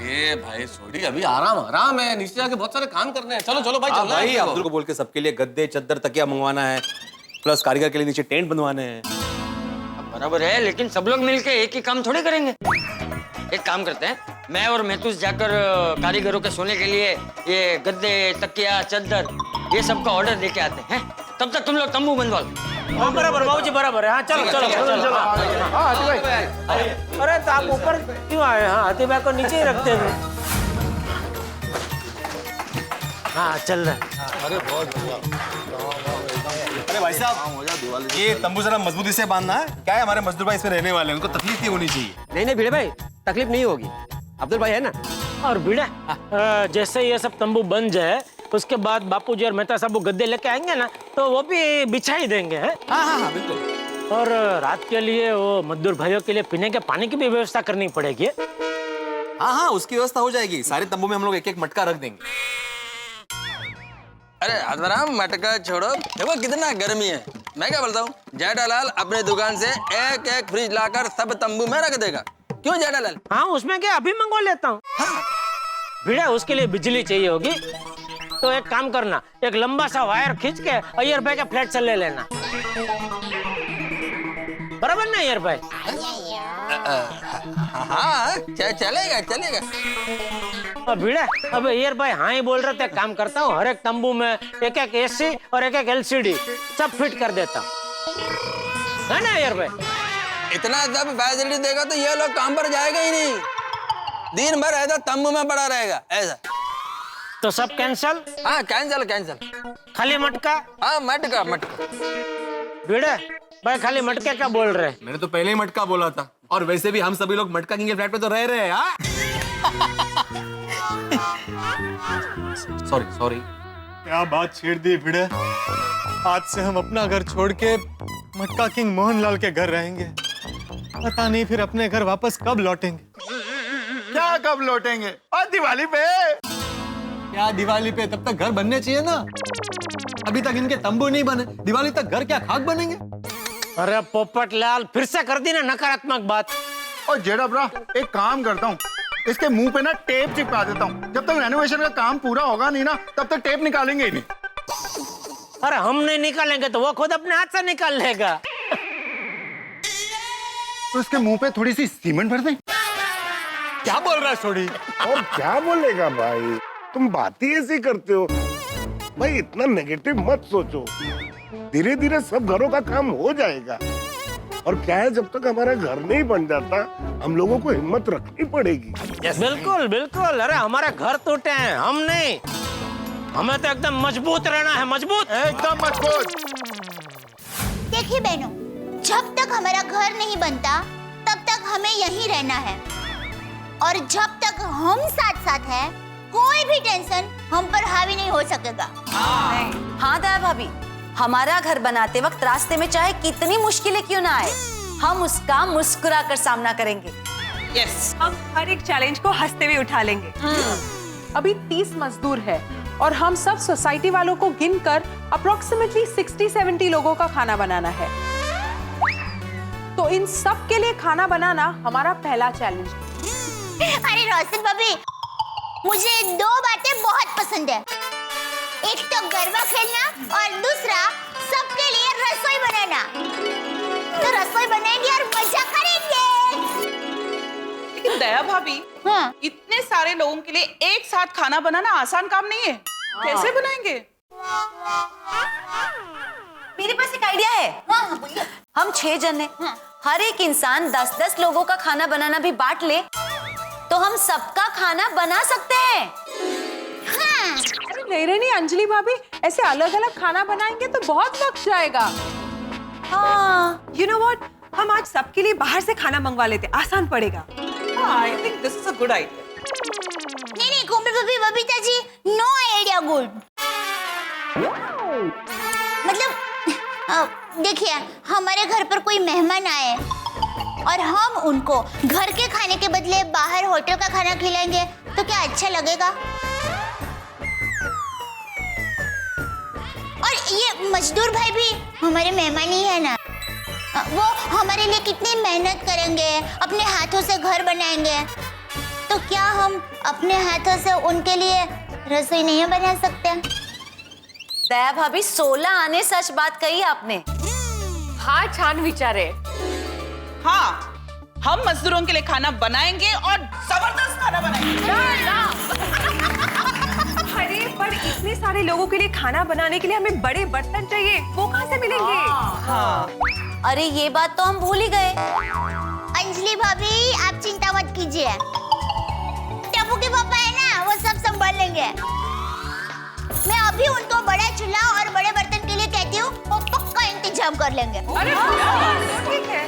ये भाई सोडी अभी आराम है, नीचे जाके बहुत सारे काम करने हैं। चलो चलो भाई चलो। भाई अब्दुल को बोल के सबके लिए गद्दे चद्दर तकिया मंगवाना है, प्लस कारीगर के लिए नीचे टेंट बनवाने हैं। बराबर है, लेकिन सब लोग मिलके एक ही काम थोड़ी करेंगे। एक काम करते हैं, मैं और महतूस जाकर कारीगरों के सोने के लिए ये गद्दे तकिया चद्दर ये सब का ऑर्डर देके आते हैं। तब तक तुम लोग तंबू बनवा लो। हाँ बराबर बाबूजी बराबर है। हाँ चलो चलो चलो। अरे तो आप ऊपर क्यों आए? हाँ हाथी भाई को नीचे ही रखते हैं। हाँ चल रहा है। अरे बहुत अरे भाई साहब ये तंबू जरा मजबूती से बांधना है। क्या है हमारे मजदूर भाई इसमें रहने वाले हैं, उनको तकलीफ नहीं होनी चाहिए। नहीं भिड़े भाई तकलीफ नहीं होगी, अब्दुल भाई है ना। और भिड़ा जैसे ये सब तंबू बन जाए उसके बाद बापूजी और मेहता साहब गद्दे लेके आएंगे ना, तो वो भी बिछा ही देंगे। हाँ बिल्कुल। और रात के लिए वो मजदूर भाइयों के लिए पीने के पानी की भी व्यवस्था करनी पड़ेगी। हाँ उसकी व्यवस्था हो जाएगी। सारे तंबू में हम लोग एक एक मटका रख देंगे। अरे आत्माराम मटका छोड़ो, देखो कितना गर्मी है। मैं क्या बोलता हूँ, जेठालाल अपने दुकान से एक एक फ्रिज लाकर सब तंबू में रख देगा। क्यों जेठालाल? हाँ उसमें क्या अभी मंगवा लेता हूँ। भिड़ा उसके लिए बिजली चाहिए होगी, तो एक काम करना, एक लंबा सा वायर खींच के अय्यर भाई के फ्लैट से ले लेना। बराबर ना अय्यर भाई? हाँ चलेगा चलेगा। और भिड़ा अब अय्यर भाई हाँ ही बोल रहे थे, काम करता हूँ हर एक तंबू में एक एक एसी और एक एक एलसीडी सब फिट कर देता हूँ, है ना अय्यर भाई? इतना जब फैसिलिटी देगा तो ये लोग काम पर जाएगा ही नहीं, दिन भर ऐसा तंबू में पड़ा रहेगा ऐसा। तो सब कैंसल? हाँ कैंसल कैंसल। खाली मटका? हाँ मटका मटका। भिड़ा भाई खाली मटके क्या बोल रहे? मैंने तो पहले ही मटका बोला था, और वैसे भी हम सभी लोग मटका किंग के फ्लैट पे तो रह रहे हैं। सॉरी क्या बात छेड़ दी भिड़े। आज से हम अपना घर छोड़ के मटका किंग मोहनलाल के घर रहेंगे। पता नहीं फिर अपने घर वापस कब लौटेंगे। क्या कब लौटेंगे? और दिवाली पे। क्या दिवाली पे? तब तक घर बनने चाहिए ना। अभी तक इनके तंबू नहीं बने, दिवाली तक घर क्या खाक बनेंगे? अरे पोपटलाल फिर से कर दी ना नकारात्मक बात। और जेड़ा ब्रा एक काम करता हूँ, इसके मुंह पे ना टेप चिपका देता हूँ। जब तक रेनोवेशन का काम पूरा होगा नहीं ना, तब तक टेप निकालेंगे ही नहीं। अरे हम नहीं निकालेंगे तो वो खुद अपने हाथ से निकाल लेगा। तो इसके मुंह पे थोड़ी सी सीमेंट भर दें। क्या बोल रहा है सोडी? और क्या बोलेगा भाई, तुम बात ही ऐसी करते हो भाई। इतना नेगेटिव मत सोचो, धीरे धीरे सब घरों का काम हो जाएगा। और क्या है, जब तक हमारा घर नहीं बन जाता हम लोगों को हिम्मत रखनी पड़ेगी। बिल्कुल बिल्कुल। अरे हमारे घर टूटे हैं, हम नहीं, हमें तो एकदम मजबूत रहना है। मजबूत, एकदम मजबूत। देखिए बहनों, जब तक हमारा घर नहीं बनता तब तक हमें यहीं रहना है, और जब तक हम साथ साथ हैं कोई भी टेंशन हम पर हावी नहीं हो सकेगा। हाँ दया भाभी, हमारा घर बनाते वक्त रास्ते में चाहे कितनी मुश्किलें क्यों ना आए, हम उसका मुस्कुरा कर सामना करेंगे। यस, हम हर एक चैलेंज को हंसते हुए उठा लेंगे। अभी 30 मजदूर है और हम सब सोसाइटी वालों को गिनकर अप्रोक्सीमेटली 60-70 लोगों का खाना बनाना है। तो इन सब के लिए खाना बनाना हमारा पहला चैलेंज है। अरे रोशन भाभी, मुझे 2 बातें बहुत पसंद है, एक तो गरबा खेलना और दूसरा सबके लिए रसोई बनाना। तो रसोई बनाएंगे और मजा करेंगे। लेकिन दया भाभी, हाँ, इतने सारे लोगों के लिए एक साथ खाना बनाना आसान काम नहीं है। कैसे बनाएंगे? मेरे पास एक आइडिया है। हम 6 जन हैं, हर एक इंसान 10-10 लोगों का खाना बनाना भी बांट ले तो हम सबका खाना बना सकते हैं। अरे नहीं अंजलि भाभी, ऐसे अलग अलग खाना बनाएंगे तो बहुत वक्त जाएगा। हाँ, you know what? हम आज सबके लिए बाहर से खाना मंगवा लेते, आसान पड़ेगा। I think this is a good idea. नहीं कोमल भाभी, Babita ji, no idea good. मतलब देखिए, हमारे घर पर कोई मेहमान आए और हम उनको घर के खाने के बदले बाहर होटल का खाना खिलाएंगे तो क्या अच्छा लगेगा? और ये मजदूर भाई भी हमारे मेहमान ही है ना, वो हमारे लिए कितनी मेहनत करेंगे, अपने हाथों से घर बनाएंगे, तो क्या हम अपने हाथों से उनके लिए रसोई नहीं बना सकते? दया भाभी, 16 आने सच बात कही आपने। हाँ, छान विचारे। हाँ, हम मजदूरों के लिए खाना बनाएंगे और जबरदस्त खाना बनाएंगे। अरे पर इतने सारे लोगों के लिए खाना बनाने के लिए हमें बड़े बर्तन चाहिए, वो कहाँ से मिलेंगे? हाँ। अरे ये बात तो हम भूल ही गए। अंजलि भाभी, आप चिंता मत कीजिए, टप्पू के पापा है ना, वो सब संभाल लेंगे। मैं अभी उनको बड़ा चूल्हा और बड़े बर्तन के लिए कहती हूँ, वो पक्का इंतजाम कर लेंगे। अरे ठीक है,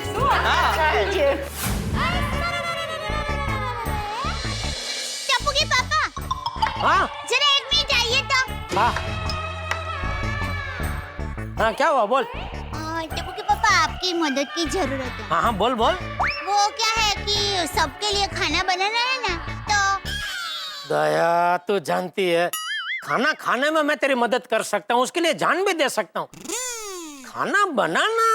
टप्पू के पापा, हाँ जरा 1 मिनट आइए तो। हाँ, क्या हुआ बोल। टप्पू के पापा, आपकी मदद की जरूरत है। हाँ बोल बोल। वो क्या है कि सबके लिए खाना बनाना है ना, तो दया, तू जानती है खाना खाने में मैं तेरी मदद कर सकता हूँ, उसके लिए जान भी दे सकता हूँ। खाना बनाना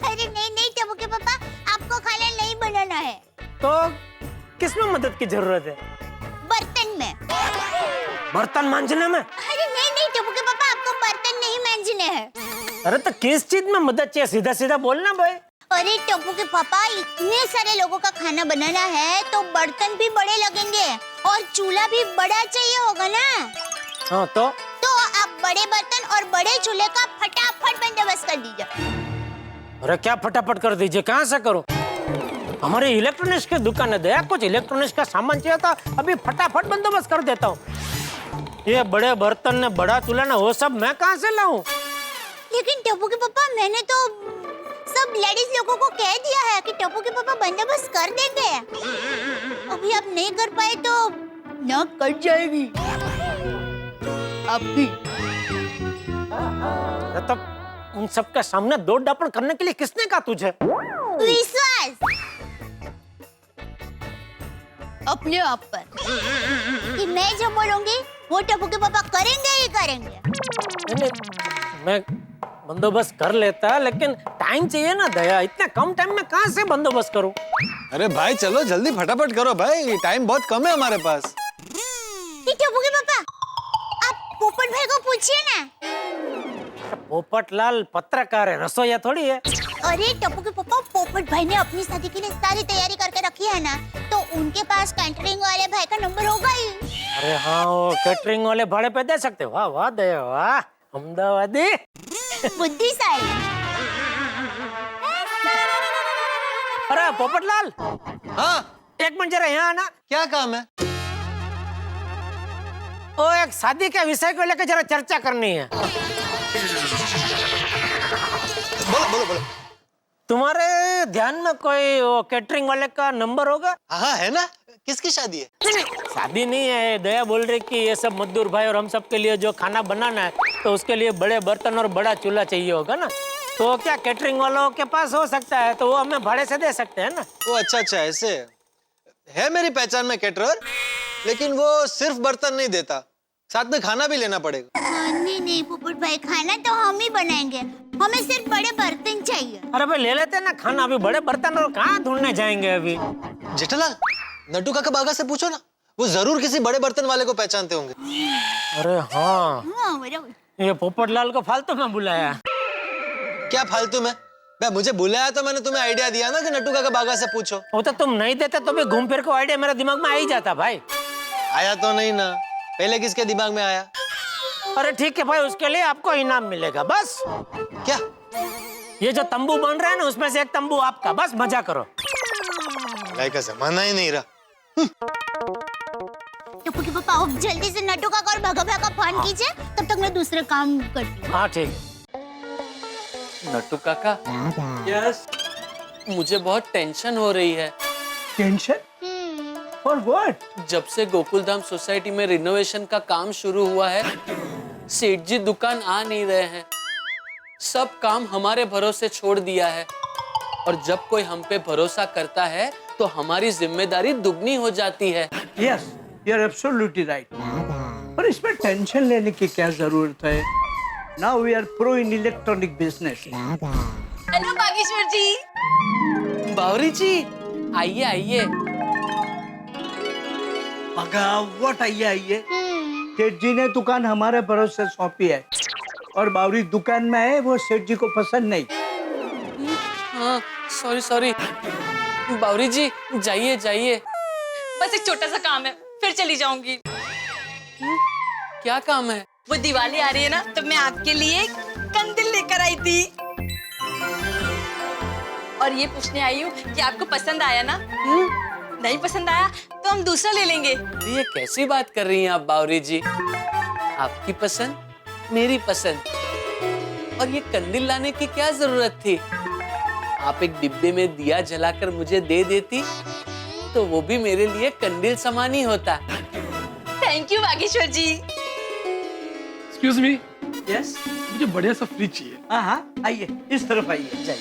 अरे नहीं टप्पू के पापा, आपको खाना नहीं बनाना है। तो किसमें मदद की जरूरत है? बर्तन में। बर्तन मांजने में? अरे नहीं टप्पू के पापा, आपको बर्तन नहीं मांजने हैं। अरे तो किस चीज में मदद चाहिए, सीधा सीधा बोलना भाई। अरे टप्पू के पापा, इतने सारे लोगों का खाना बनाना है तो बर्तन भी बड़े लगेंगे और चूल्हा भी बड़ा चाहिए होगा ना। हाँ तो आप बड़े बर्तन और बड़े चूल्हे का फटाफट बंदोबस्त कर दीजिए। अरे क्या फटाफट कर दीजिए, कहाँ से करो? हमारे इलेक्ट्रॉनिक्स की दुकान है दया, कुछ इलेक्ट्रॉनिक्स का सामान चाहिए था, अभी फटाफट बंदोबस्त कर देता हूँ। ये बड़े बर्तन ने, बड़ा चूल्हा ने, वो सब मैं कहाँ से लाऊं? लेकिन टप्पू के पापा, मैंने तो सब लेडीज लोगों को कह दिया है कि टप्पू के पापा बंदोबस्त कर देंगे। अभी आप नहीं कर पाए तो नाक कट जाएगी आपकी। तब उन सब के सामने दौड़ दापड़ करने के लिए किसने कहा तुझे? विश्वास अपने आप पर कि मैं जो बोलूंगी वो टप्पू के पापा करेंगे ही करेंगे। नहीं, मैं बंदोबस्त कर लेता, लेकिन टाइम चाहिए ना दया, इतने कम टाइम में कहाँ से बंदोबस्त करूं? अरे भाई चलो जल्दी फटाफट करो भाई, टाइम बहुत कम है हमारे पास। टप्पू के पापा, आप पोपट भाई को पूछिए ना। पोपटलाल पत्रकार है, रसोईया थोड़ी है। अरे टप्पू के पापा, पोपट भाई ने अपनी शादी के लिए सारी तैयारी करके रखी है ना, तो उनके पास कैटरिंग वाले भाई का नंबर होगा ही। अरे हाँ, वो कैटरिंग वाले भाड़े पे दे सकते। वाह वाह दया, वाह अहमदाबादी बुद्धिशाली। अरे पोपटलाल। हाँ, 1 मिनट जरा यहाँ आना। क्या काम है? वो एक शादी के विषय को लेकर जरा चर्चा करनी है। बोलो बोलो बोलो। तुम्हारे ध्यान में कोई वो कैटरिंग वाले का नंबर होगा? हाँ है ना। किसकी शादी है? नहीं, शादी नहीं है। दया बोल रही कि ये सब मजदूर भाई और हम सब के लिए जो खाना बनाना है तो उसके लिए बड़े बर्तन और बड़ा चूल्हा चाहिए होगा ना। तो क्या कैटरिंग वालों के पास हो सकता है तो वो हमें भाड़े से दे सकते हैं ना। वो अच्छा ऐसे है मेरी पहचान में कैटरर, लेकिन वो सिर्फ बर्तन नहीं देता, साथ में खाना भी लेना पड़ेगा। नहीं पोपट भाई, खाना तो हम ही बनाएंगे, हमें सिर्फ बड़े बर्तन चाहिए। अरे भाई ले लेते हैं ना खाना, अभी बड़े बर्तन और कहाँ ढूंढने जाएंगे अभी। जेठालाल, नट्टू काका बागा से पूछो ना, वो जरूर किसी बड़े बर्तन वाले को पहचानते होंगे। अरे हाँ, ये पोपटलाल को फालतू में बुलाया। क्या फालतू में? मुझे बुलाया तो मैंने तुम्हें आइडिया दिया ना कि नट्टू काका बागा से पूछो। वो तो तुम नहीं देते तो भी घूम फिर को आइडिया मेरे दिमाग में आ ही जाता भाई। आया तो नहीं ना, पहले किसके दिमाग में आया? अरे ठीक है भाई, उसके लिए आपको इनाम मिलेगा बस। क्या? ये जो तंबू बन रहा है ना उसमें से एक तंबू आपका, बस मजा करो। भाई का जमाना ही नहीं रहा। टप्पू के पापा आप जल्दी से नट्टू काका और भगा का फोन कीजिए, तब तक मैं दूसरे काम करती हूँ। हाँ ठीक। नट्टू काका, यस, मुझे बहुत टेंशन हो रही है। टेंशन? For what? जब से गोकुलधाम सोसाइटी में रिनोवेशन का काम शुरू हुआ है, सेठ जी दुकान आ नहीं रहे हैं। सब काम हमारे भरोसे छोड़ दिया है, और जब कोई हम पे भरोसा करता है तो हमारी जिम्मेदारी दुगनी हो जाती है। Yes, you are absolutely right. पर इसमें टेंशन लेने की क्या जरूरत है? Now we are pro in electronic business. Hello Bageshwar ji. Bawri ji, आइए आइए। व्हाट आइए? सेठ जी ने दुकान हमारे भरोसे सौंपी है, और बावरी दुकान में है, वो सेठ जी को पसंद नहीं। हाँ, सॉरी। बावरी जी, जाइए जाइए। बस एक छोटा सा काम है, फिर चली जाऊंगी। क्या काम है? वो दिवाली आ रही है ना, तो मैं आपके लिए कंदिल लेकर आई थी, और ये पूछने आई हूँ कि आपको पसंद आया ना? नहीं पसंद आया तो हम दूसरा ले लेंगे। ये कैसी बात कर रही हैं आप बावरी जी? आपकी पसंद, मेरी पसंद, और ये कंदिल लाने की क्या जरूरत थी? आप एक डिब्बे में दिया जलाकर मुझे दे देती तो वो भी मेरे लिए कंदिल समान ही होता। Thank you Bageshwar ji. Excuse me. Yes, मुझे बढ़िया सा फ्रिज चाहिए। हाँ, आइए इस तरफ आइए, जाइए।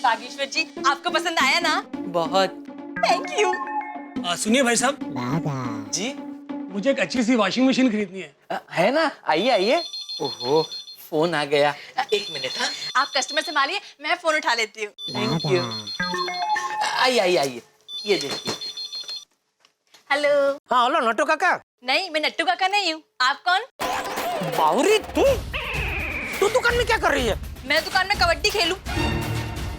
बागेश्वर जी, आपको पसंद आया ना? बहुत। Thank you. सुनिए भाई साहब जी, मुझे एक अच्छी सी वॉशिंग मशीन खरीदनी है। है ना, आइए आइए। ओहो, फोन आ गया, एक मिनट। हाँ, आप कस्टमर संभालिए, मैं फोन उठा लेती हूँ। Thank you. आइए, ये देखिए। हेलो। हाँ हेलो नट्टू काका। नहीं, मैं नट्टू काका नहीं हूँ। आप कौन? बावरी, तू दुकान में क्या कर रही है? मैं दुकान में कबड्डी खेलूं,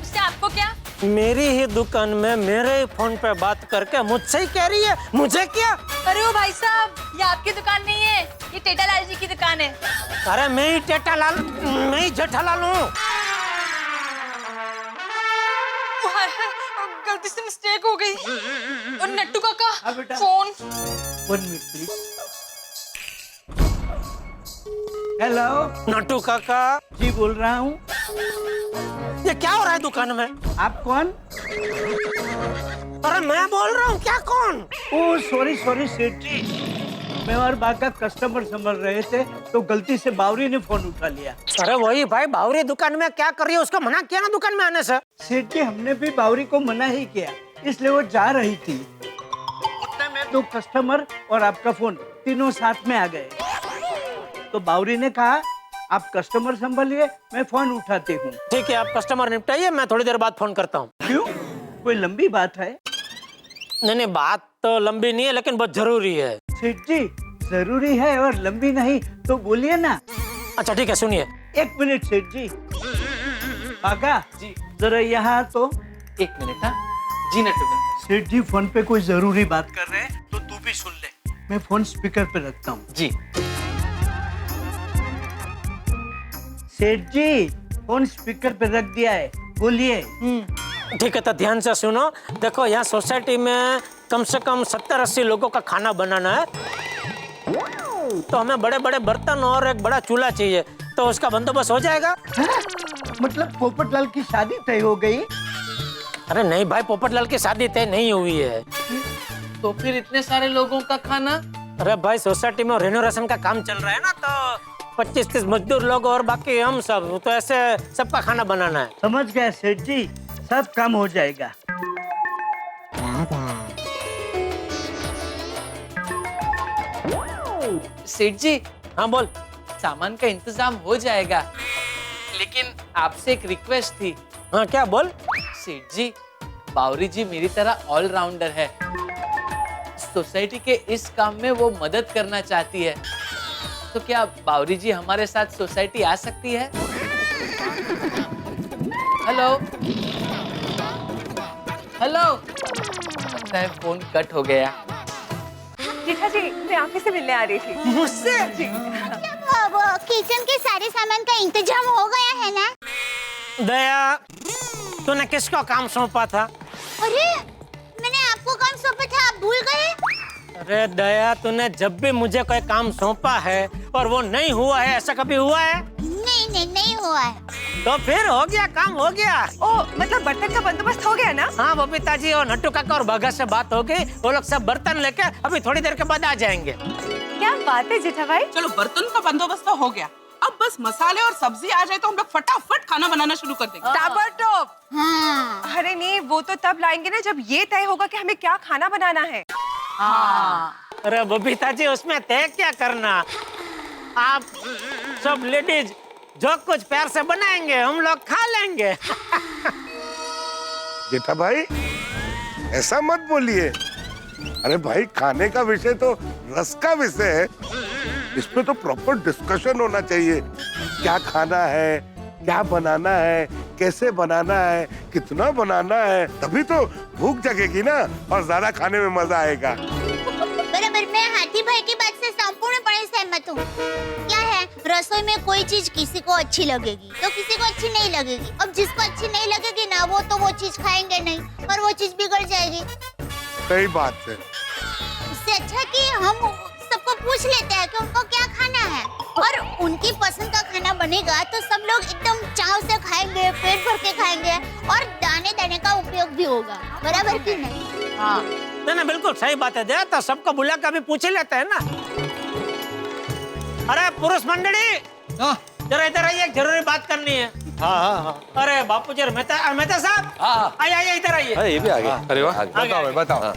उससे आपको क्या? मेरी ही दुकान में मेरे ही फोन पे बात करके मुझसे ही कह रही है, मुझे क्या? अरे ओ भाई साहब, ये आपकी दुकान नहीं है, ये टेटालाल जी की दुकान है। अरे मैं ही टेटालाल, मैं ही जेठालाल हूँ। गलती से मिस्टेक हो गई। और नट्टू काका, phone. 1 minute please. Hello Nattu काका जी, बोल रहा हूँ। ये क्या हो रहा है दुकान में? आप कौन? अरे मैं बोल रहा हूँ, क्या कौन? ओ सॉरी सेठ जी, मैं और बागा कस्टमर संभल रहे थे तो गलती से बावरी ने फोन उठा लिया। अरे वही भाई, बावरी दुकान में क्या कर रही है? उसको मना किया ना दुकान में आने से। सेठ जी, हमने भी बावरी को मना ही किया, इसलिए वो जा रही थी। उतने में 2 कस्टमर और आपका फोन तीनों साथ में आ गए, तो बावरी ने कहा आप कस्टमर संभालिए, मैं फोन उठाती हूँ। ठीक है, आप कस्टमर निपटाइए, मैं थोड़ी देर बाद फोन करता हूँ। क्यों, कोई लंबी बात है? नहीं, बात तो लंबी नहीं है, लेकिन बहुत जरूरी है। सेठ जी, जरूरी है और लंबी नहीं तो बोलिए ना। अच्छा ठीक है, सुनिए। 1 मिनट सेठ जी। बागा जी, जरा यहाँ तो। 1 मिनट। हाँ जी नट्टू काका। सेठ जी फोन पे कोई जरूरी बात कर रहे हैं तो तू भी सुन ले। मैं फोन स्पीकर पे रखता हूँ। जी। सेठ जी, फोन स्पीकर पे रख दिया है, बोलिए। ठीक है, तो ध्यान से सुनो। देखो, यहाँ सोसाइटी में कम से कम 70-80 लोगों का खाना बनाना है, तो हमें बड़े बड़े बर्तन और एक बड़ा चूल्हा चाहिए, तो उसका बंदोबस्त हो जाएगा? मतलब पोपटलाल की शादी तय हो गई? अरे नहीं भाई, पोपटलाल की शादी तय नहीं हुई है। तो फिर इतने सारे लोगों का खाना? अरे भाई सोसाइटी में रेनोवेशन का काम चल रहा है ना, तो 25-30 मजदूर लोग और बाकी हम सब, तो ऐसे सबका खाना बनाना है। समझ गए सेठ जी, सब काम हो जाएगा। सेठ जी। हाँ बोल। सामान का इंतजाम हो जाएगा, लेकिन आपसे एक रिक्वेस्ट थी। हाँ क्या बोल? सेठ जी, बावरी जी मेरी तरह ऑलराउंडर है। सोसाइटी के इस काम में वो मदद करना चाहती है, तो क्या बावरी जी हमारे साथ सोसाइटी आ सकती है? हेलो हेलो, लगता है फोन कट हो गया। जीठा जी, मैं आप ही से मिलने आ रही थी। मुझसे? जी। वो किचन के सारे सामान का इंतजाम हो गया है ना? दया, तूने किसको काम सौंपा था? अरे मैंने आपको काम सौंपा था, आप भूल गए? अरे दया, तूने जब भी मुझे कोई काम सौंपा है और वो नहीं हुआ है, ऐसा कभी हुआ है? नहीं हुआ है। तो फिर हो गया, काम हो गया। ओ, मतलब बर्तन का बंदोबस्त हो गया ना? हाँ बबीता जी और नट्टू काका और भगत से बात हो गई, वो लोग सब बर्तन लेके अभी थोड़ी देर के बाद आ जाएंगे। क्या बात है जेठा भाई। चलो बर्तन का बंदोबस्त तो हो गया, अब बस मसाले और सब्जी आ जाए तो हम लोग फटाफट खाना बनाना शुरू कर देंगे। ताबड़तोड़। हाँ। अरे नहीं, वो तो तब लाएंगे ना जब ये तय होगा कि हमें क्या खाना बनाना है। हाँ। अरे बबीता जी, उसमें तय क्या करना, आप सब लेडीज जो कुछ प्यार से बनाएंगे हम लोग खा लेंगे। जेठा भाई ऐसा मत बोलिए। अरे भाई, खाने का विषय तो रस का विषय है, इसमें तो प्रॉपर डिस्कशन होना चाहिए। क्या खाना है, क्या बनाना है, कैसे बनाना है, कितना बनाना है, तभी तो भूख जगेगी ना और ज्यादा खाने में मजा आएगा। बराबर, मैं हाथी भाई की बात से संपूर्णपणे सहमत हूँ। क्या है, रसोई में कोई चीज किसी को अच्छी लगेगी तो किसी को अच्छी नहीं लगेगी। अब जिसको अच्छी नहीं लगेगी ना, वो तो वो चीज खाएंगे नहीं और वो चीज बिगड़ जाएगी। सही बात है। इससे अच्छा कि हम सबको पूछ लेते हैं कि उनको क्या खाना है, और उनकी पसंद का खाना बनेगा तो सब लोग एकदम चाव से खाएंगे, पेट भर के खाएंगे और दाने दाने का उपयोग भी होगा। बराबर कि नहीं? हाँ नहीं, बिल्कुल सही बात है दया, तो सबको बुला कर भी पूछ लेते हैं ना। अरे पुरुष मंडली, जरा इधर आइए, एक जरूरी बात करनी है। हाँ। अरे बापू जी, मेहता साहब, आइए इधर आइए। ये भी आ गया। अरे वाह, बताओ।